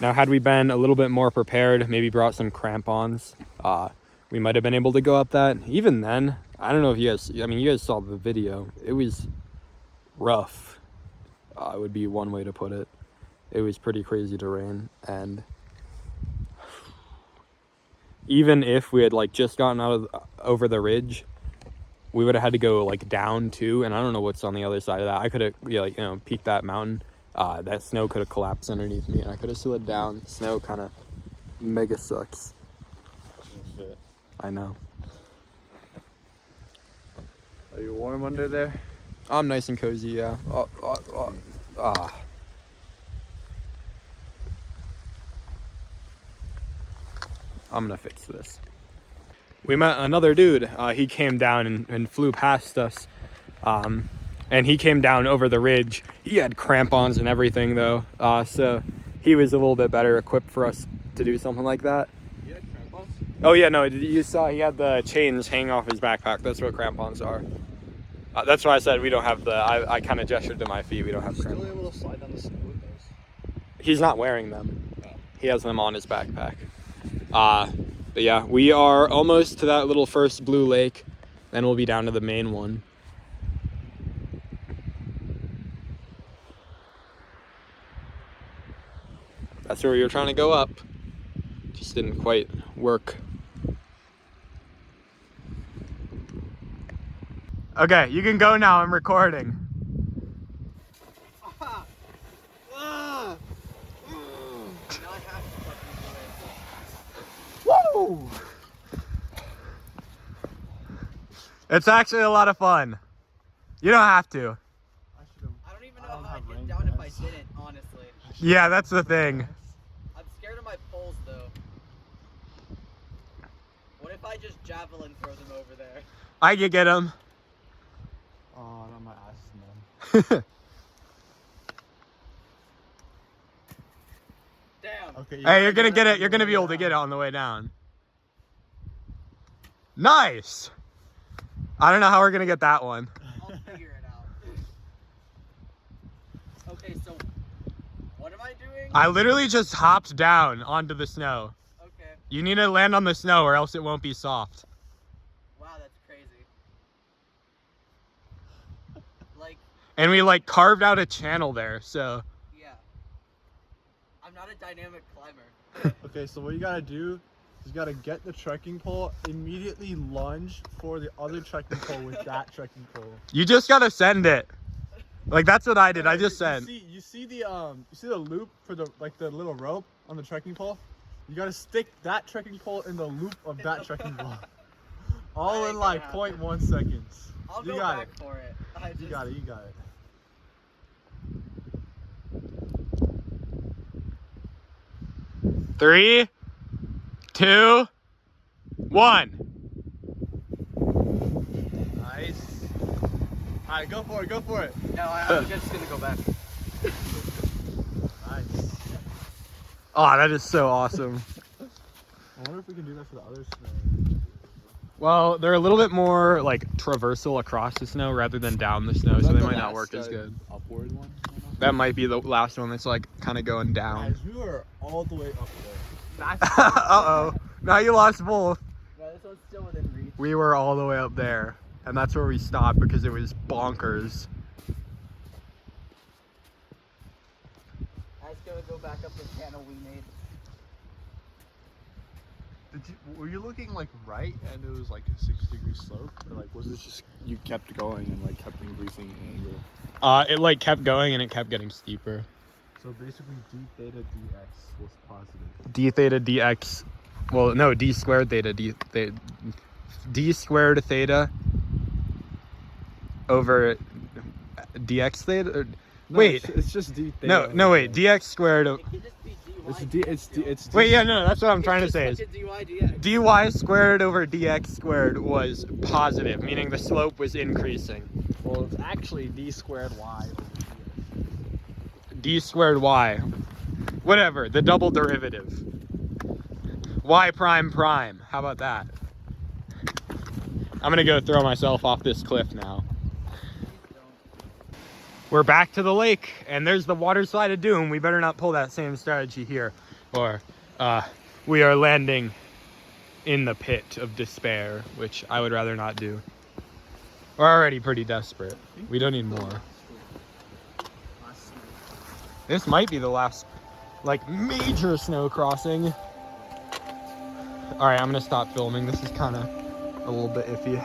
Now, had we been a little bit more prepared, maybe brought some crampons, we might have been able to go up that. Even then, I don't know if you guys, I mean, you guys saw the video. It was rough, would be one way to put it. It was pretty crazy terrain, and even if we had like just gotten over the ridge, we would have had to go like down too, and I don't know what's on the other side of that. I could have, yeah, like, you know, peaked that mountain. That snow could have collapsed underneath me, and I could have slid down. Snow kind of mega sucks. I know. Are you warm under there? I'm nice and cozy, yeah. I'm gonna fix this. we met another dude. He came down and flew past us. And he came down over the ridge. He had crampons and everything though. So he was a little bit better equipped for us to do something like that. You had crampons? Oh yeah, no, you saw he had the chains hanging off his backpack. That's what crampons are. That's why I said we don't have the, I kind of gestured to my feet. We don't have crampons. Still able to slide down the snow with those? He's not wearing them. Oh. He has them on his backpack. But yeah, we are almost to that little first blue lake. Then we'll be down to the main one. That's where we were trying to go up. Just didn't quite work. Okay, you can go now. I'm recording. Woo! It's actually a lot of fun. You don't have to. I don't even know how I'd get down if I didn't, honestly. Yeah, that's the thing. I'm scared of my poles, though. What if I just javelin throw them over there? I could get him. Oh, not my ass, man. Damn. Okay. Hey, you're gonna get it. You're gonna be able to get it on the way down. Nice. I don't know how we're gonna get that one. I'll figure it out. Okay, so what am I doing? I literally just hopped down onto the snow. Okay. You need to land on the snow or else it won't be soft. Wow, that's crazy. Like, And we like carved out a channel there, so. yeah. I'm not a dynamic climber. Okay, so what you gotta do is you gotta get the trekking pole, immediately lunge for the other trekking pole with that trekking pole. You just gotta send it. Like that's what I did. I just sent. You see the loop for the little rope on the trekking pole? You gotta stick that trekking pole in the loop of that trekking pole. All in like 0.1 seconds. I'll You go got back it. for it. You got it. You got it. 3, 2, 1. Nice. All right, go for it. Go for it. No, I'm just gonna go back. Nice. Oh, that is so awesome. I wonder if we can do that for the other snow. Well, they're a little bit more like traversal across the snow rather than down the snow, so they might not work as good. Upward one. That might be the last one that's like kind of going down. Guys, we were all the way up there. Uh-oh. Now you lost both. No, this one's still within reach. We were all the way up there, and that's where we stopped because it was bonkers. I was gonna go back up the channel we made. Were you looking like right and it was like a 6-degree slope? Or like was it just you kept going and like kept increasing in angle? It like kept going and it kept getting steeper. So basically d theta dx was positive. D theta dx, well no, d squared theta d squared theta over dx theta? Or, No, wait. it's just d theta. No, wait, dx squared. It can just be dy. It's Wait, yeah, no, that's what I'm trying to It's say. just Is fucking dy dx. dy squared over dx squared was positive, meaning the slope was increasing. Well, it's actually d squared y over dx. D squared y. Whatever, the double derivative. Y prime prime. How about that? I'm gonna go throw myself off this cliff now. We're back to the lake, and there's the water slide of doom. We better not pull that same strategy here, or we are landing in the pit of despair, which I would rather not do. We're already pretty desperate. We don't need more. This might be the last, like, major snow crossing. All right, I'm gonna stop filming. This is kind of a little bit iffy.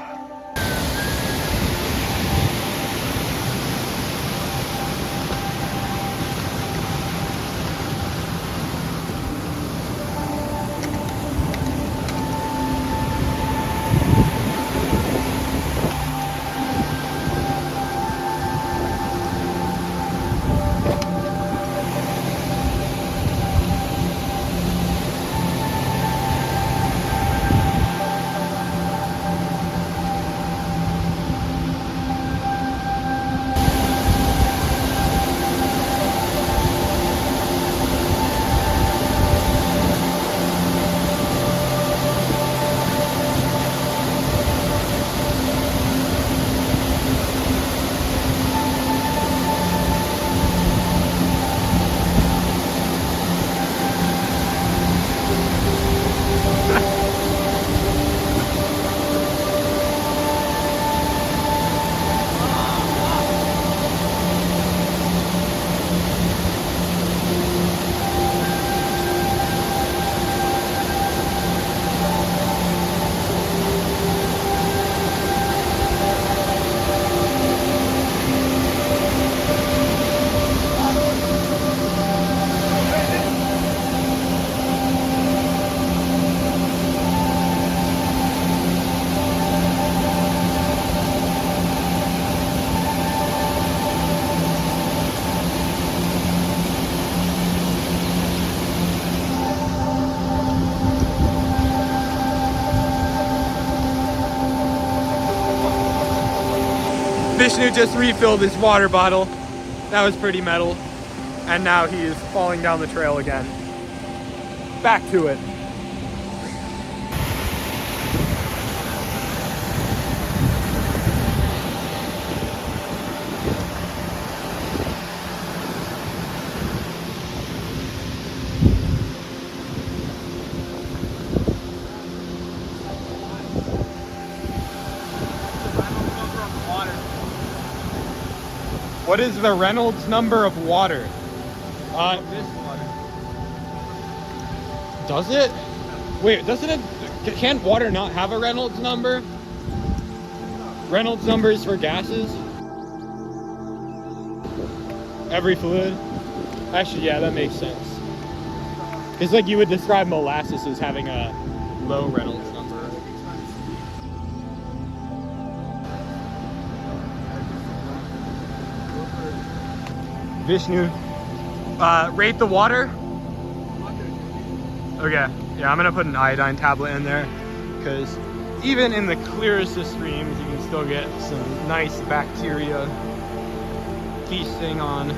Vishnu just refilled his water bottle. That was pretty metal. And now he is falling down the trail again. Back to it. What is the Reynolds number of water? This water. Does it? Wait, doesn't it? Can't water not have a Reynolds number? Reynolds numbers for gases? Every fluid? Actually, yeah, that makes sense. It's like you would describe molasses as having a low Reynolds number. Vishnu, rate the water. Okay, yeah, I'm gonna put an iodine tablet in there because even in the clearest of streams, you can still get some nice bacteria feasting on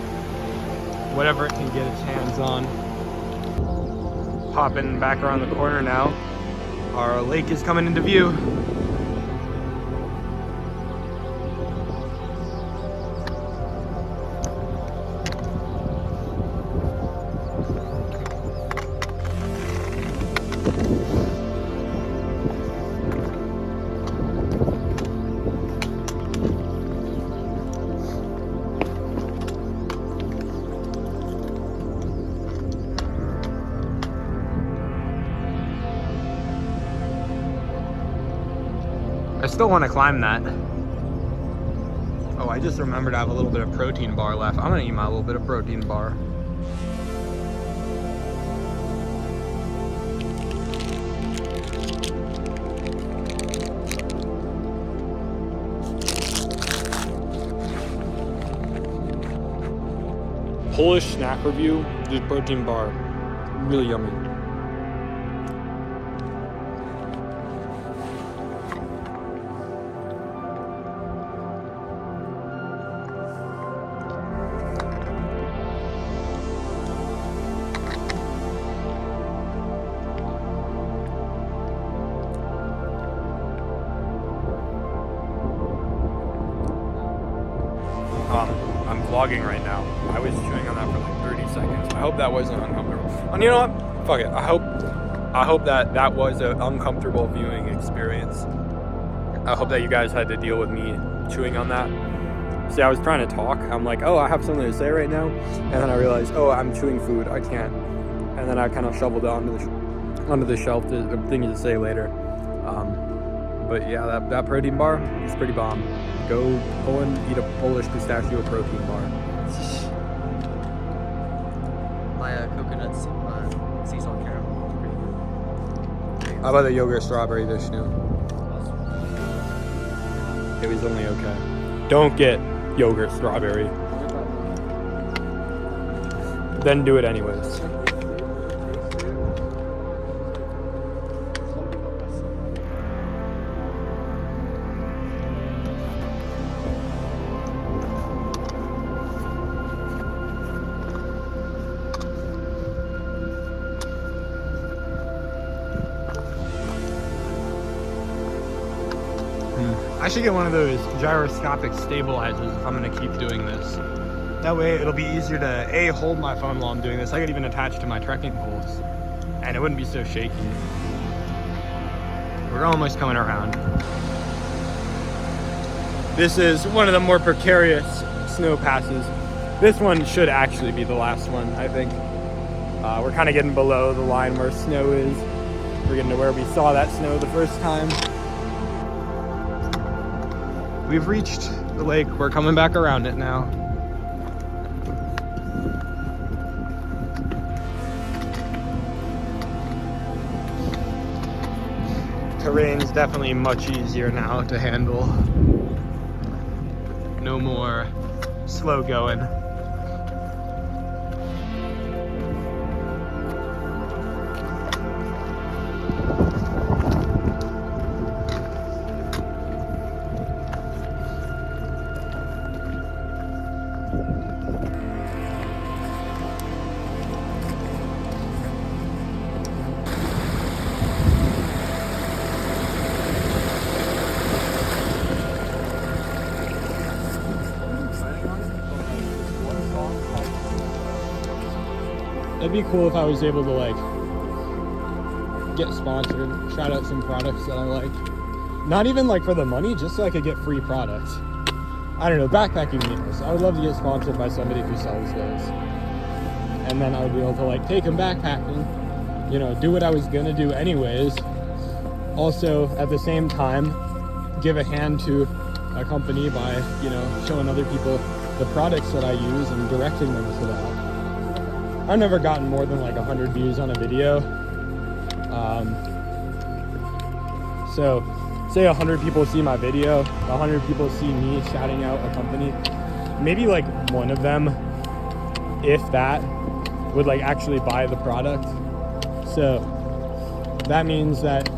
whatever it can get its hands on. Popping back around the corner now. Our lake is coming into view. I still want to climb that. Oh, I just remembered I have a little bit of protein bar left. I'm gonna eat my little bit of protein bar. Polish snack review, this protein bar, really yummy. I'm vlogging right now. I was chewing on that for like 30 seconds. I hope that wasn't uncomfortable. And you know what? Fuck it. I hope that was an uncomfortable viewing experience. I hope that you guys had to deal with me chewing on that. See, I was trying to talk. I'm like, oh, I have something to say right now. And then I realized, oh, I'm chewing food. I can't. And then I kind of shoveled it onto the shelf to things to say later. But yeah, that protein bar is pretty bomb. Go pull and eat a Polish pistachio protein bar. My coconut sea salt caramel. How about the yogurt strawberry Vishnu? It was only okay. Don't get yogurt strawberry. Then do it anyways. I should get one of those gyroscopic stabilizers if I'm gonna keep doing this. That way it'll be easier to A, hold my phone while I'm doing this. I could even attach to my trekking poles and it wouldn't be so shaky. We're almost coming around. This is one of the more precarious snow passes. This one should actually be the last one, I think. We're kind of getting below the line where snow is. We're getting to where we saw that snow the first time. We've reached the lake. We're coming back around it now. Terrain's definitely much easier now to handle. No more slow going. it'd be cool if I was able to like get sponsored, shout out some products that I like. Not even like for the money, just so I could get free products. I don't know, backpacking meals. I would love to get sponsored by somebody who sells those. And then I would be able to like take them backpacking, you know, do what I was gonna do anyways. Also, at the same time, give a hand to a company by, you know, showing other people the products that I use and directing them to that. I've never gotten more than like 100 views on a video. So say 100 people see my video, 100 people see me shouting out a company, maybe like one of them, if that, would like actually buy the product. So that means that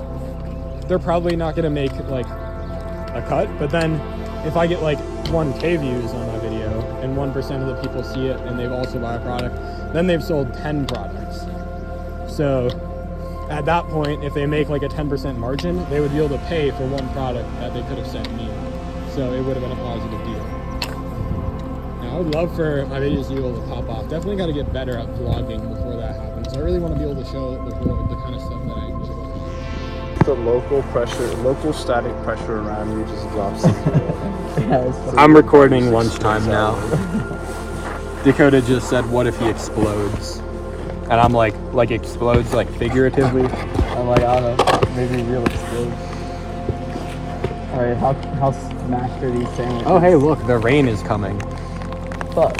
they're probably not gonna make like a cut, but then if I get like 1K views on my video and 1% of the people see it and they've also bought a product, then they've sold 10 products. So at that point, if they make like a 10% margin, they would be able to pay for one product that they could have sent me. So it would have been a positive deal. Now, I would love for my videos to be able to pop off. Definitely got to get better at vlogging before that happens. I really want to be able to show the world the kind of stuff that I enjoy. The local static pressure around you just drops. I'm recording lunchtime now. Dakota just said, what if he explodes? And I'm like explodes like figuratively. I'm like, I don't know, maybe real explode. Alright, how smashed are these sandwiches? Oh hey, look, the rain is coming. Fuck.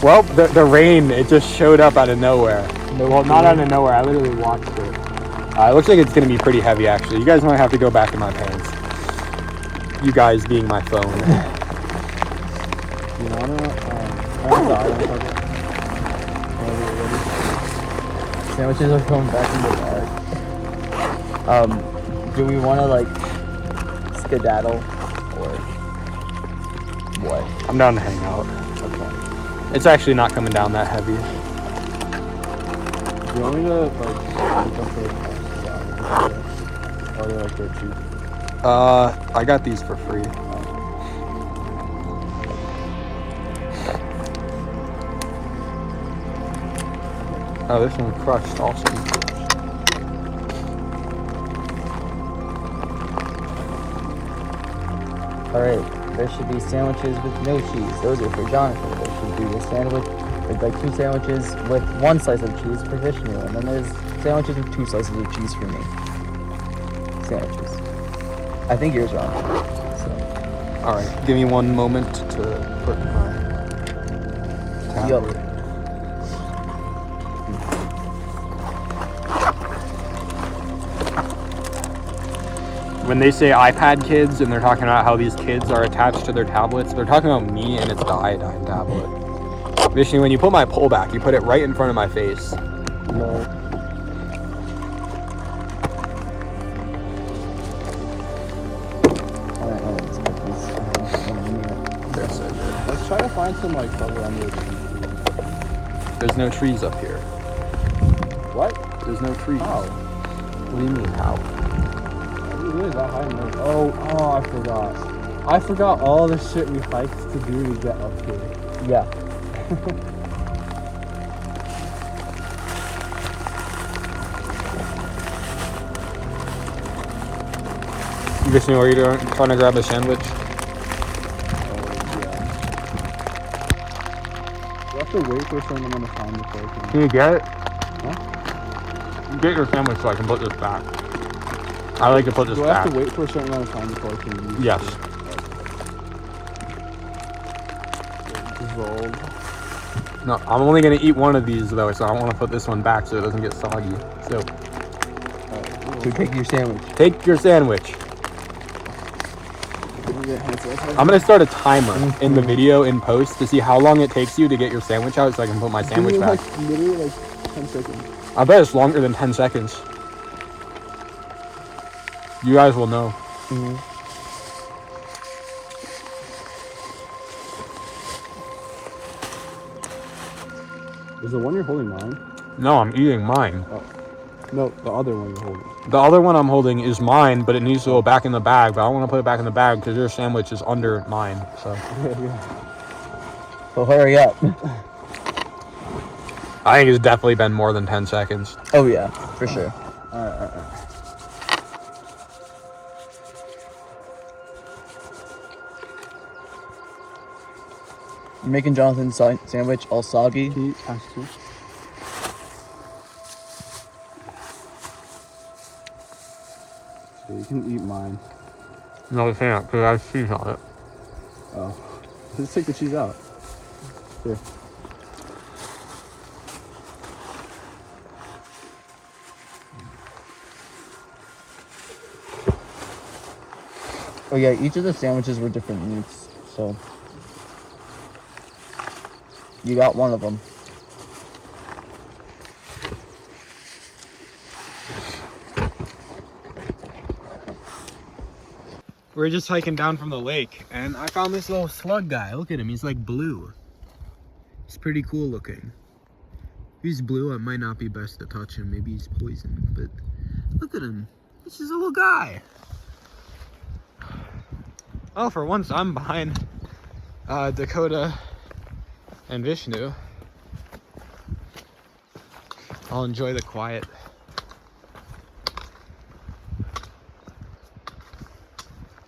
Well, the rain, it just showed up out of nowhere. Well, not out of nowhere, I literally watched it. It looks like it's going to be pretty heavy, actually. You guys might have to go back in my pants. You guys being my phone. You know, sandwiches are going back in the bag. Do we want to, like, skedaddle, or what? I'm down to hang out. Okay. It's actually not coming down that heavy. Do you want me to, like, are they like dirt cheap? I got these for free. Oh, this one crushed awesome. Alright, there should be sandwiches with no cheese. Those are for Jonathan. There should be a sandwich with like 2 sandwiches with 1 slice of cheese for Vishnu. And then there's sandwiches with 2 slices of cheese for me. Sandwiches. I think yours wrong. So. Alright, give me one moment to put my tablet. When they say iPad kids and they're talking about how these kids are attached to their tablets, they're talking about me and it's the iodine tablet. Vishnu, when you put my pole back, you put it right in front of my face. No. Let's try to find some like cover under the trees. There's no trees up here. What? There's no trees. How? What do you mean, how? It is that high note. Oh, I forgot. I forgot all the shit we hiked to do to get up here. Yeah. Vishnu, are you trying to grab a sandwich? Oh, yeah. We have to wait for a certain amount of time before I can. Can you get it? Huh? Get your sandwich so I can put this back. I like to put this Do I back. have to wait for a certain amount of time before I can use Yes. it? Dissolve. No, I'm only going to eat one of these though, so I want to put this one back so it doesn't get soggy. So, So take your sandwich. take your sandwich. I'm going to start a timer in the video in post to see how long it takes you to get your sandwich out so I can put my sandwich back. Like, literally like 10 seconds. I bet it's longer than 10 seconds. You guys will know. Mm-hmm. Is the one you're holding mine? No, I'm eating mine. Oh. No, the other one you're holding. The other one I'm holding is mine, but it needs to go back in the bag. But I don't want to put it back in the bag because your sandwich is under mine. So. So hurry up. I think it's definitely been more than 10 seconds. Oh yeah, for sure. You're making Jonathan's sandwich all soggy. Can you pass it? So you can eat mine. No, I can't, because I have cheese on it. Oh. Just take the cheese out. Here. Oh yeah, each of the sandwiches were different meats, so you got one of them. We're just hiking down from the lake, and I found this little slug guy. Look at him, he's like blue. He's pretty cool looking. If he's blue, it might not be best to touch him. Maybe he's poisoned, but look at him. This is a little guy. Oh, for once I'm behind Dakota and Vishnu. I'll enjoy the quiet.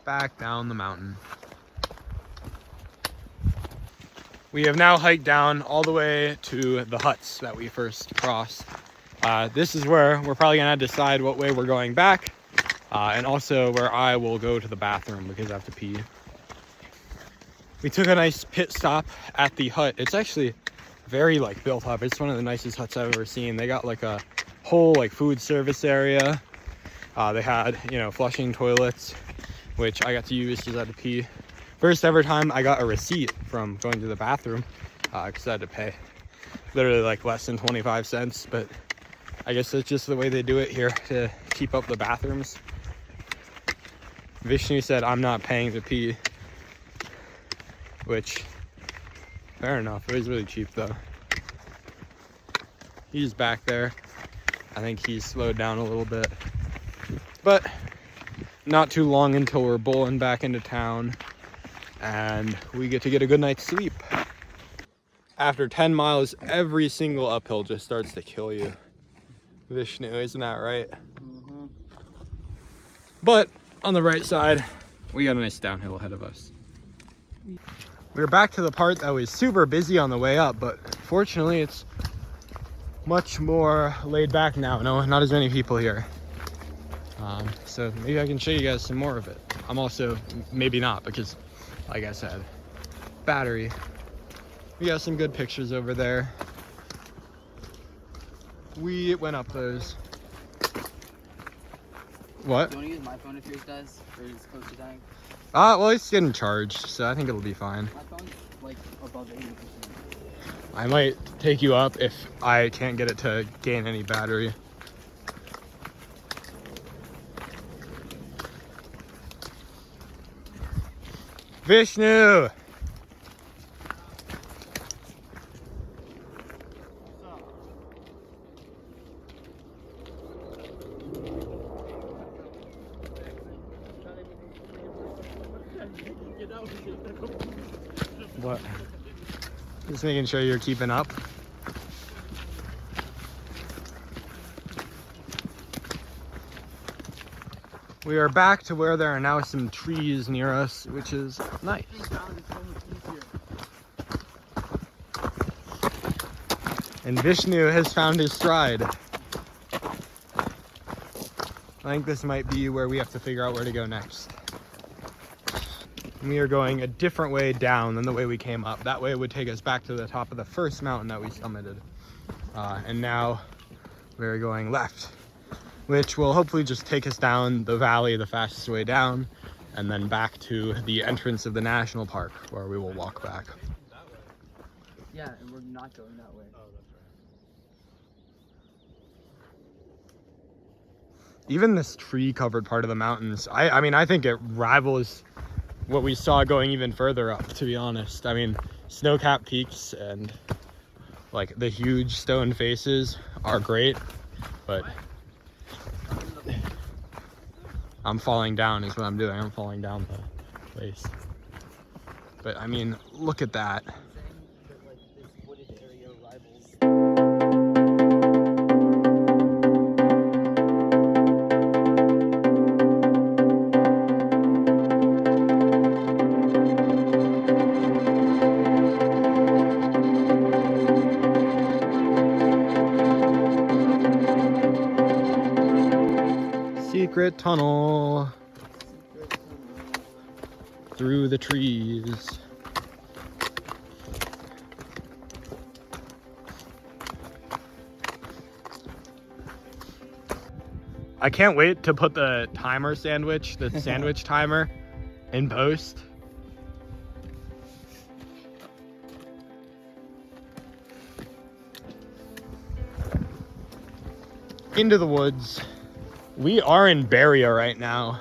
Back down the mountain. We have now hiked down all the way to the huts that we first crossed. This is where we're probably gonna decide what way we're going back, and also where I will go to the bathroom because I have to pee. We took a nice pit stop at the hut. It's actually very like built up. It's one of the nicest huts I've ever seen. They got like a whole like food service area. They had, you know, flushing toilets, which I got to use because I had to pee. First ever time I got a receipt from going to the bathroom, because I had to pay literally like less than 25 cents, but I guess that's just the way they do it here to keep up the bathrooms. Vishnu said I'm not paying to pee, which, fair enough, it was really cheap though. He's back there. I think he's slowed down a little bit, but not too long until we're bowling back into town and we get to get a good night's sleep. After 10 miles, every single uphill just starts to kill you. Vishnu, isn't that right? Mm-hmm. But on the right side, we got a nice downhill ahead of us. We're back to the part that was super busy on the way up, but fortunately it's much more laid back now. No, not as many people here. So maybe I can show you guys some more of it. I'm also, maybe not, because like I said, battery. We got some good pictures over there. We went up those. What? Do you want to use my phone if yours does? Or is it close to dying? Well, it's getting charged, so I think it'll be fine. My phone's like above 80%. I might take you up if I can't get it to gain any battery. Vishnu! What? Just making sure you're keeping up. We are back to where there are now some trees near us, which is nice. And Vishnu has found his stride. I think this might be where we have to figure out where to go next. We are going a different way down than the way we came up. That way would take us back to the top of the first mountain that we summited. And now we're going left, which will hopefully just take us down the valley the fastest way down, and then back to the entrance of the national park where we will walk back. Yeah, and we're not going that way. Even this tree covered part of the mountains, I mean, I think it rivals what we saw going even further up, to be honest. I mean, snow-capped peaks and like the huge stone faces are great, but I'm falling down is what I'm doing. I'm falling down the place. But I mean, look at that. secret tunnel through the trees. I can't wait to put the timer sandwich, the sandwich timer, in post. Into the woods. We are in Beria right now,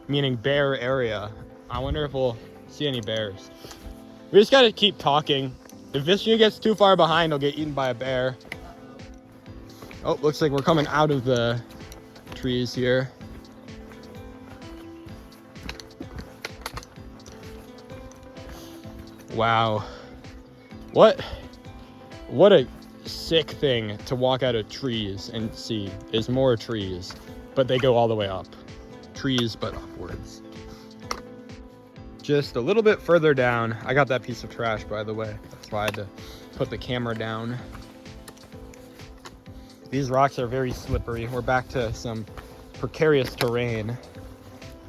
meaning bear area. I wonder if we'll see any bears. We just gotta keep talking. If Vishnu gets too far behind, he'll get eaten by a bear. Oh, looks like we're coming out of the trees here. Wow. What a sick thing to walk out of trees and see is more trees, but they go all the way up. Trees, but upwards. Just a little bit further down, I got that piece of trash, by the way. That's why I had to put the camera down. These rocks are very slippery. We're back to some precarious terrain.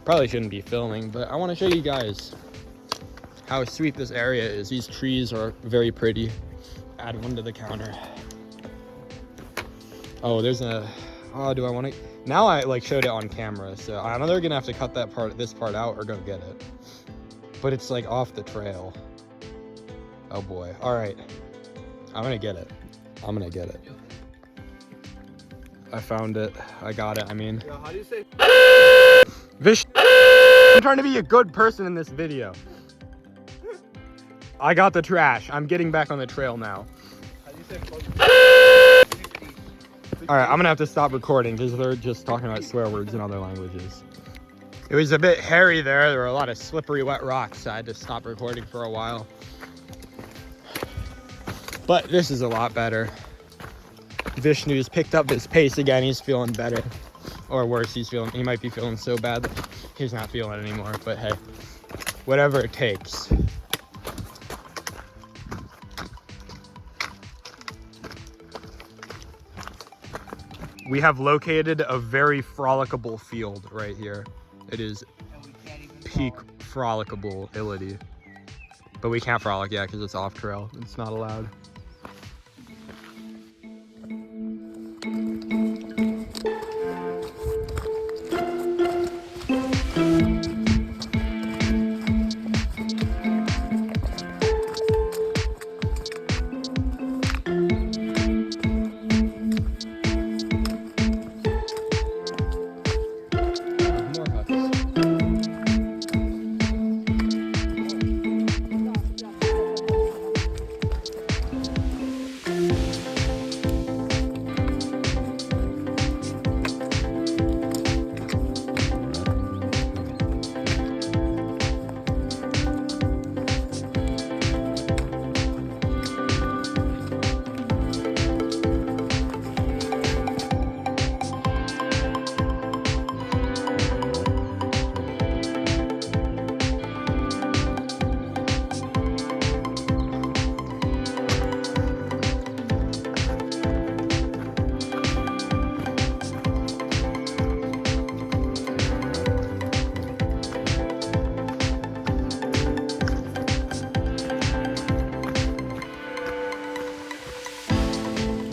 Probably shouldn't be filming, but I want to show you guys how sweet this area is. These trees are very pretty. Add one to the counter. Oh, there's a, oh, do I want to? Now I like showed it on camera, so I'm either gonna have to cut that part, this part out, or go get it. But it's like off the trail. Oh boy. All right, I'm gonna get it. I'm gonna get it. I found it. I got it. I mean. Yo, how do you say? Vishnu. I'm trying to be a good person in this video. I got the trash. I'm getting back on the trail now. How do you say? All right, I'm gonna have to stop recording because they're just talking about swear words in other languages. It was a bit hairy there. There were a lot of slippery, wet rocks. So I had to stop recording for a while. But this is a lot better. Vishnu's picked up his pace again. He's feeling better, or worse. He might be feeling so bad that he's not feeling it anymore. But hey, whatever it takes. We have located a very frolicable field right here. It is peak frolicability. But we can't frolic yet because it's off trail. It's not allowed.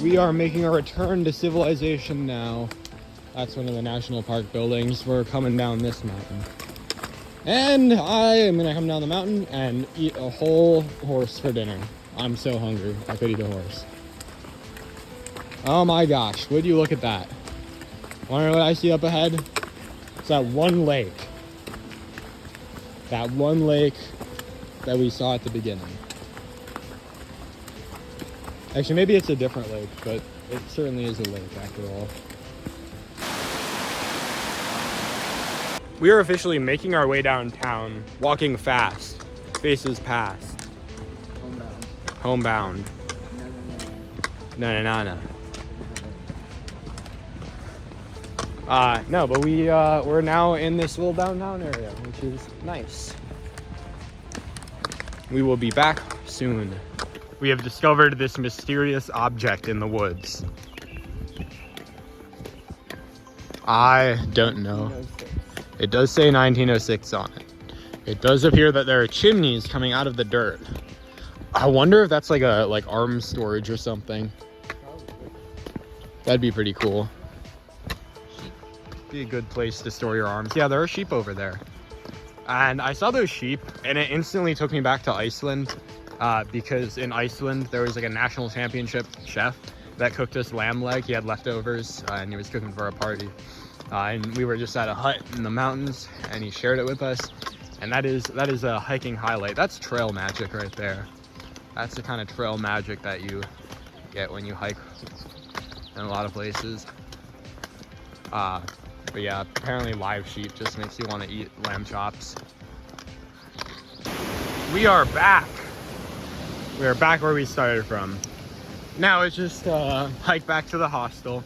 We are making a return to civilization now. That's one of the national park buildings. We're coming down this mountain. And I am gonna come down the mountain and eat a whole horse for dinner. I'm so hungry, I could eat a horse. Oh my gosh, would you look at that? Wonder what I see up ahead? It's that one lake. That one lake that we saw at the beginning. Actually, maybe it's a different lake, but it certainly is a lake after all. We are officially making our way downtown, walking fast, faces past. Homebound. No. No, but we're now in this little downtown area, which is nice. We will be back soon. We have discovered this mysterious object in the woods. I don't know. It does say 1906 on it. It does appear that there are chimneys coming out of the dirt. I wonder if that's like a arms storage or something. That'd be pretty cool. Be a good place to store your arms. Yeah, there are sheep over there. And I saw those sheep and it instantly took me back to Iceland, because in Iceland there was like a national championship chef that cooked us lamb leg. He had leftovers and he was cooking for a party. And we were just at a hut in the mountains and he shared it with us. And that is a hiking highlight. That's trail magic right there. That's the kind of trail magic that you get when you hike in a lot of places. But yeah, apparently live sheep just makes you want to eat lamb chops. We are back. We are back where we started from. Now it's just hike back to the hostel,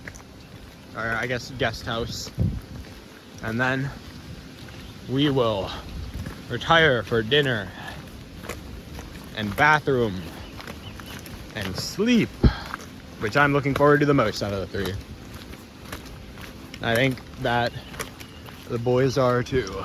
or I guess guest house. And then we will retire for dinner and bathroom and sleep, which I'm looking forward to the most out of the three. I think that the boys are too.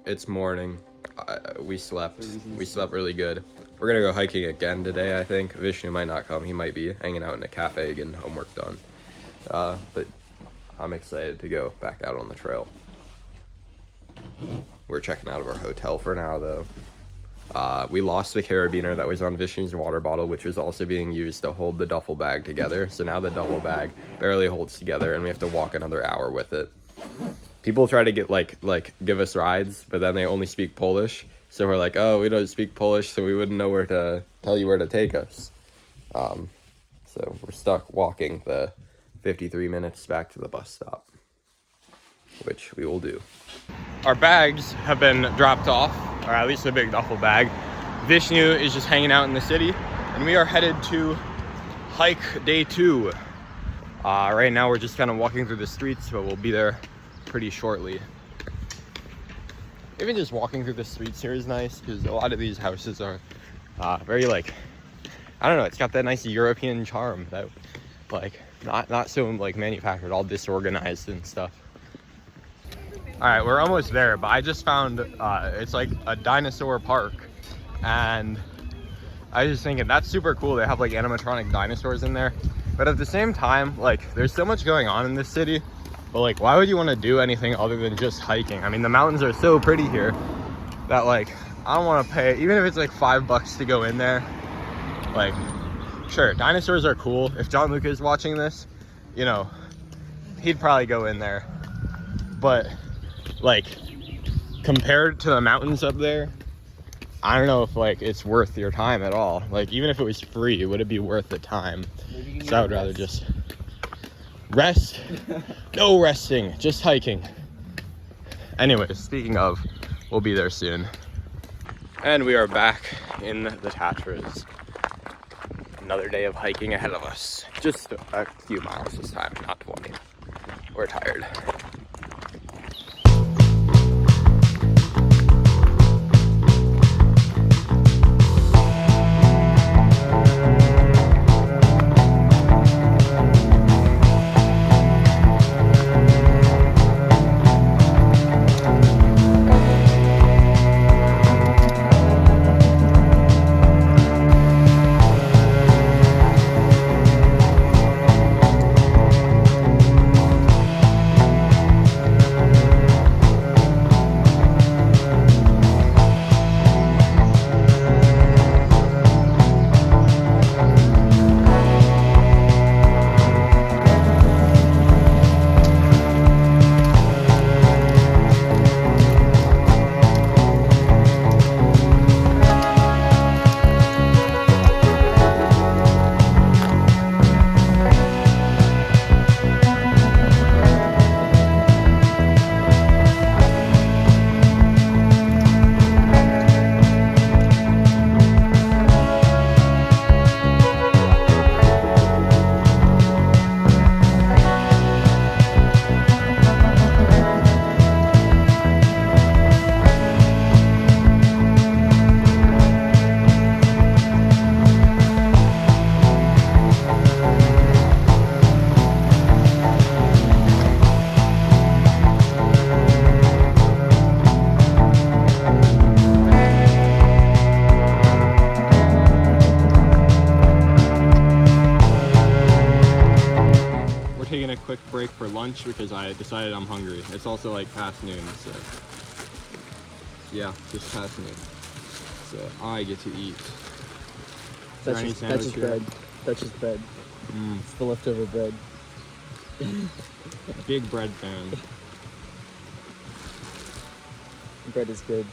It's morning. We slept really good. We're gonna go hiking again today, I think. Vishnu might not come. He might be hanging out in a cafe getting homework done. But I'm excited to go back out on the trail. We're checking out of our hotel for now, though. We lost the carabiner that was on Vishnu's water bottle, which was also being used to hold the duffel bag together. So now the duffel bag barely holds together, and we have to walk another hour with it. People try to get like give us rides, but then they only speak Polish. So we're like, oh, we don't speak Polish, so we wouldn't know where to tell you where to take us. So we're stuck walking the 53 minutes back to the bus stop, which we will do. Our bags have been dropped off, or at least a big duffel bag. Vishnu is just hanging out in the city, and we are headed to hike day 2. Right now we're just kind of walking through the streets, but we'll be there pretty shortly. Even just walking through the streets here is nice, because a lot of these houses are very I don't know, it's got that nice European charm that not so manufactured, all disorganized and stuff. All right, we're almost there, but I just found it's like a dinosaur park, and I was just thinking that's super cool. They have animatronic dinosaurs in there, but at the same time, there's so much going on in this city. But why would you want to do anything other than just hiking? I mean, the mountains are so pretty here that I don't want to pay, even if it's $5 to go in there. Sure, dinosaurs are cool. If John Luca is watching this, he'd probably go in there. But compared to the mountains up there, I don't know if it's worth your time at all. Even if it was free, would it be worth the time? So I would rather just rest. No resting, just hiking. Anyways, speaking of, we'll be there soon. And we are back in the Tatras. Another day of hiking ahead of us. Just a few miles this time, not 20. We're tired. taking a quick break for lunch because I decided I'm hungry. It's also like past noon, so yeah, just past noon. So I get to eat. That's just bread. That's just bread. It's the leftover bread. Big bread fan. Bread is good.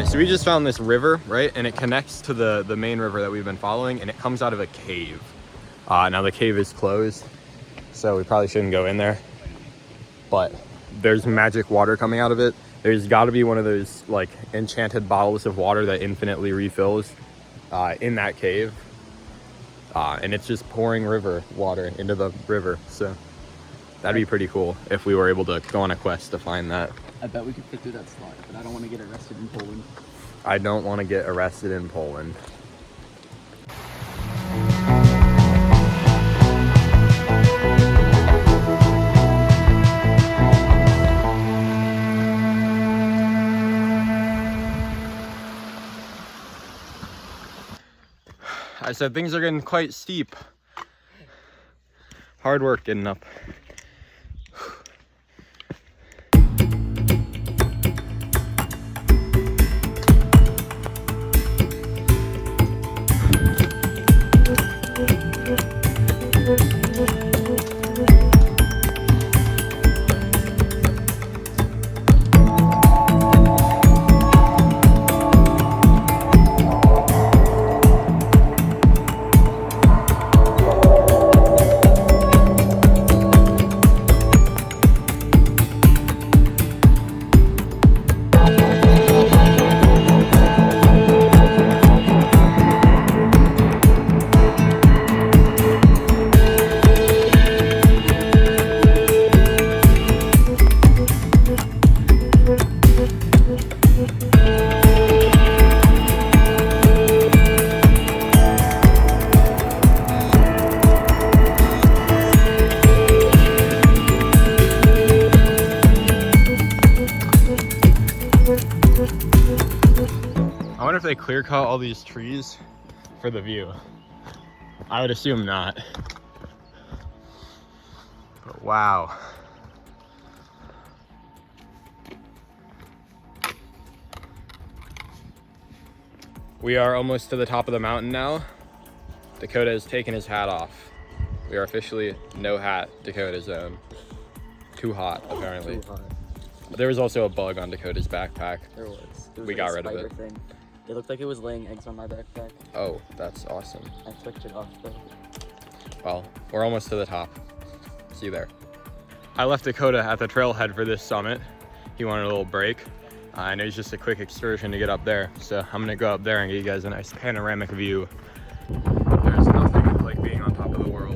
So we just found this river, right? And it connects to the main river that we've been following, and it comes out of a cave. Now the cave is closed, so we probably shouldn't go in there. But there's magic water coming out of it. There's got to be one of those like enchanted bottles of water that infinitely refills in that cave. And it's just pouring river water into the river. So that'd be pretty cool if we were able to go on a quest to find that. I bet we could fit through that slot, but I don't want to get arrested in Poland. I don't want to get arrested in Poland. I said things are getting quite steep. Hard work getting up. I wonder if they clear cut all these trees for the view. I would assume not. But wow. We are almost to the top of the mountain now. Dakota has taken his hat off. We are officially no hat Dakota zone. Too hot, apparently. Too hot. There was also a bug on Dakota's backpack. There was. We got rid of it. Thing. It looked like it was laying eggs on my backpack. Oh, that's awesome. I flicked it off though. Well, we're almost to the top. See you there. I left Dakota at the trailhead for this summit. He wanted a little break. I know it's just a quick excursion to get up there, so I'm gonna go up there and get you guys a nice panoramic view. There's nothing like being on top of the world.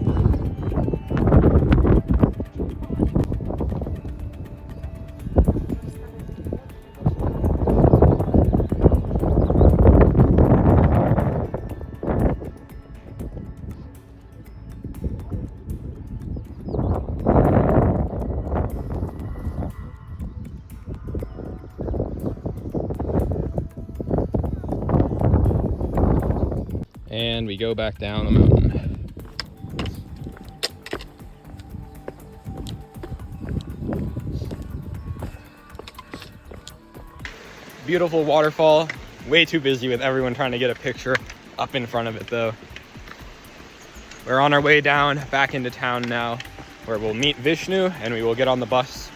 And we go back down the mountain. Beautiful waterfall. Way too busy with everyone trying to get a picture up in front of it though. We're on our way down back into town now, where we'll meet Vishnu and we will get on the bus.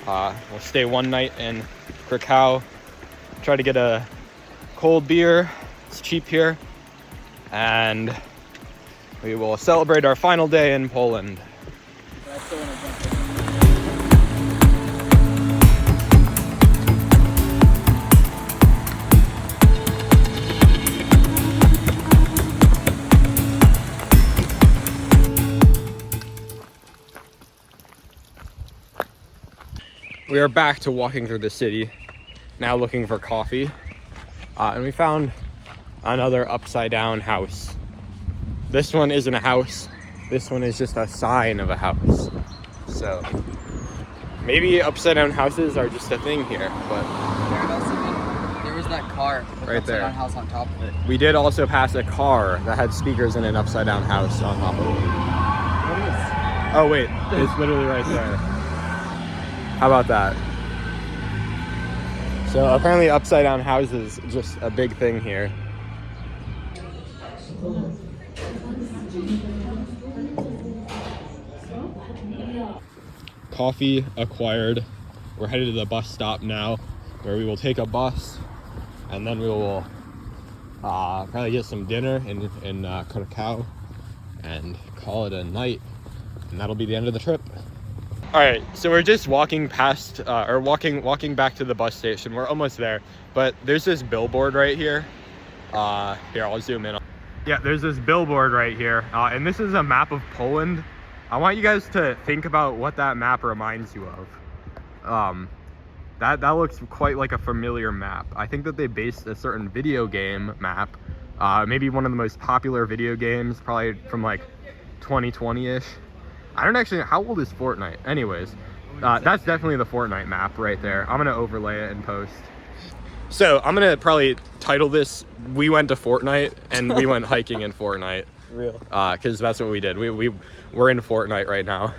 We'll stay one night in Krakow, try to get a cold beer. It's cheap here. And we will celebrate our final day in Poland. we are back to walking through the city, now looking for coffee. And we found another upside down house. This one isn't a house. This one is just a sign of a house. So maybe upside down houses are just a thing here, but There was that car with Right upside there. down house on top of it. we did also pass a car that had speakers in an upside down house on top of it. Oh wait, it's literally right there. How about that? So apparently upside down houses just a big thing here. Coffee acquired. We're headed to the bus stop now, where we will take a bus, and then we will probably get some dinner in Curacao, and call it a night, and that'll be the end of the trip. All right, so we're just walking past, or walking back to the bus station. We're almost there, but there's this billboard right here. Here, I'll zoom in. Yeah, there's this billboard right here, and this is a map of Poland. I want you guys to think about what that map reminds you of. That looks quite like a familiar map. I think that they based a certain video game map, maybe one of the most popular video games, probably from like 2020-ish. I don't actually know, how old is Fortnite? Anyways, that's definitely the Fortnite map right there. I'm gonna overlay it in post. So I'm gonna probably title this, "We went to Fortnite and we went hiking in Fortnite." Real. Because that's what we did. We're in Fortnite right now.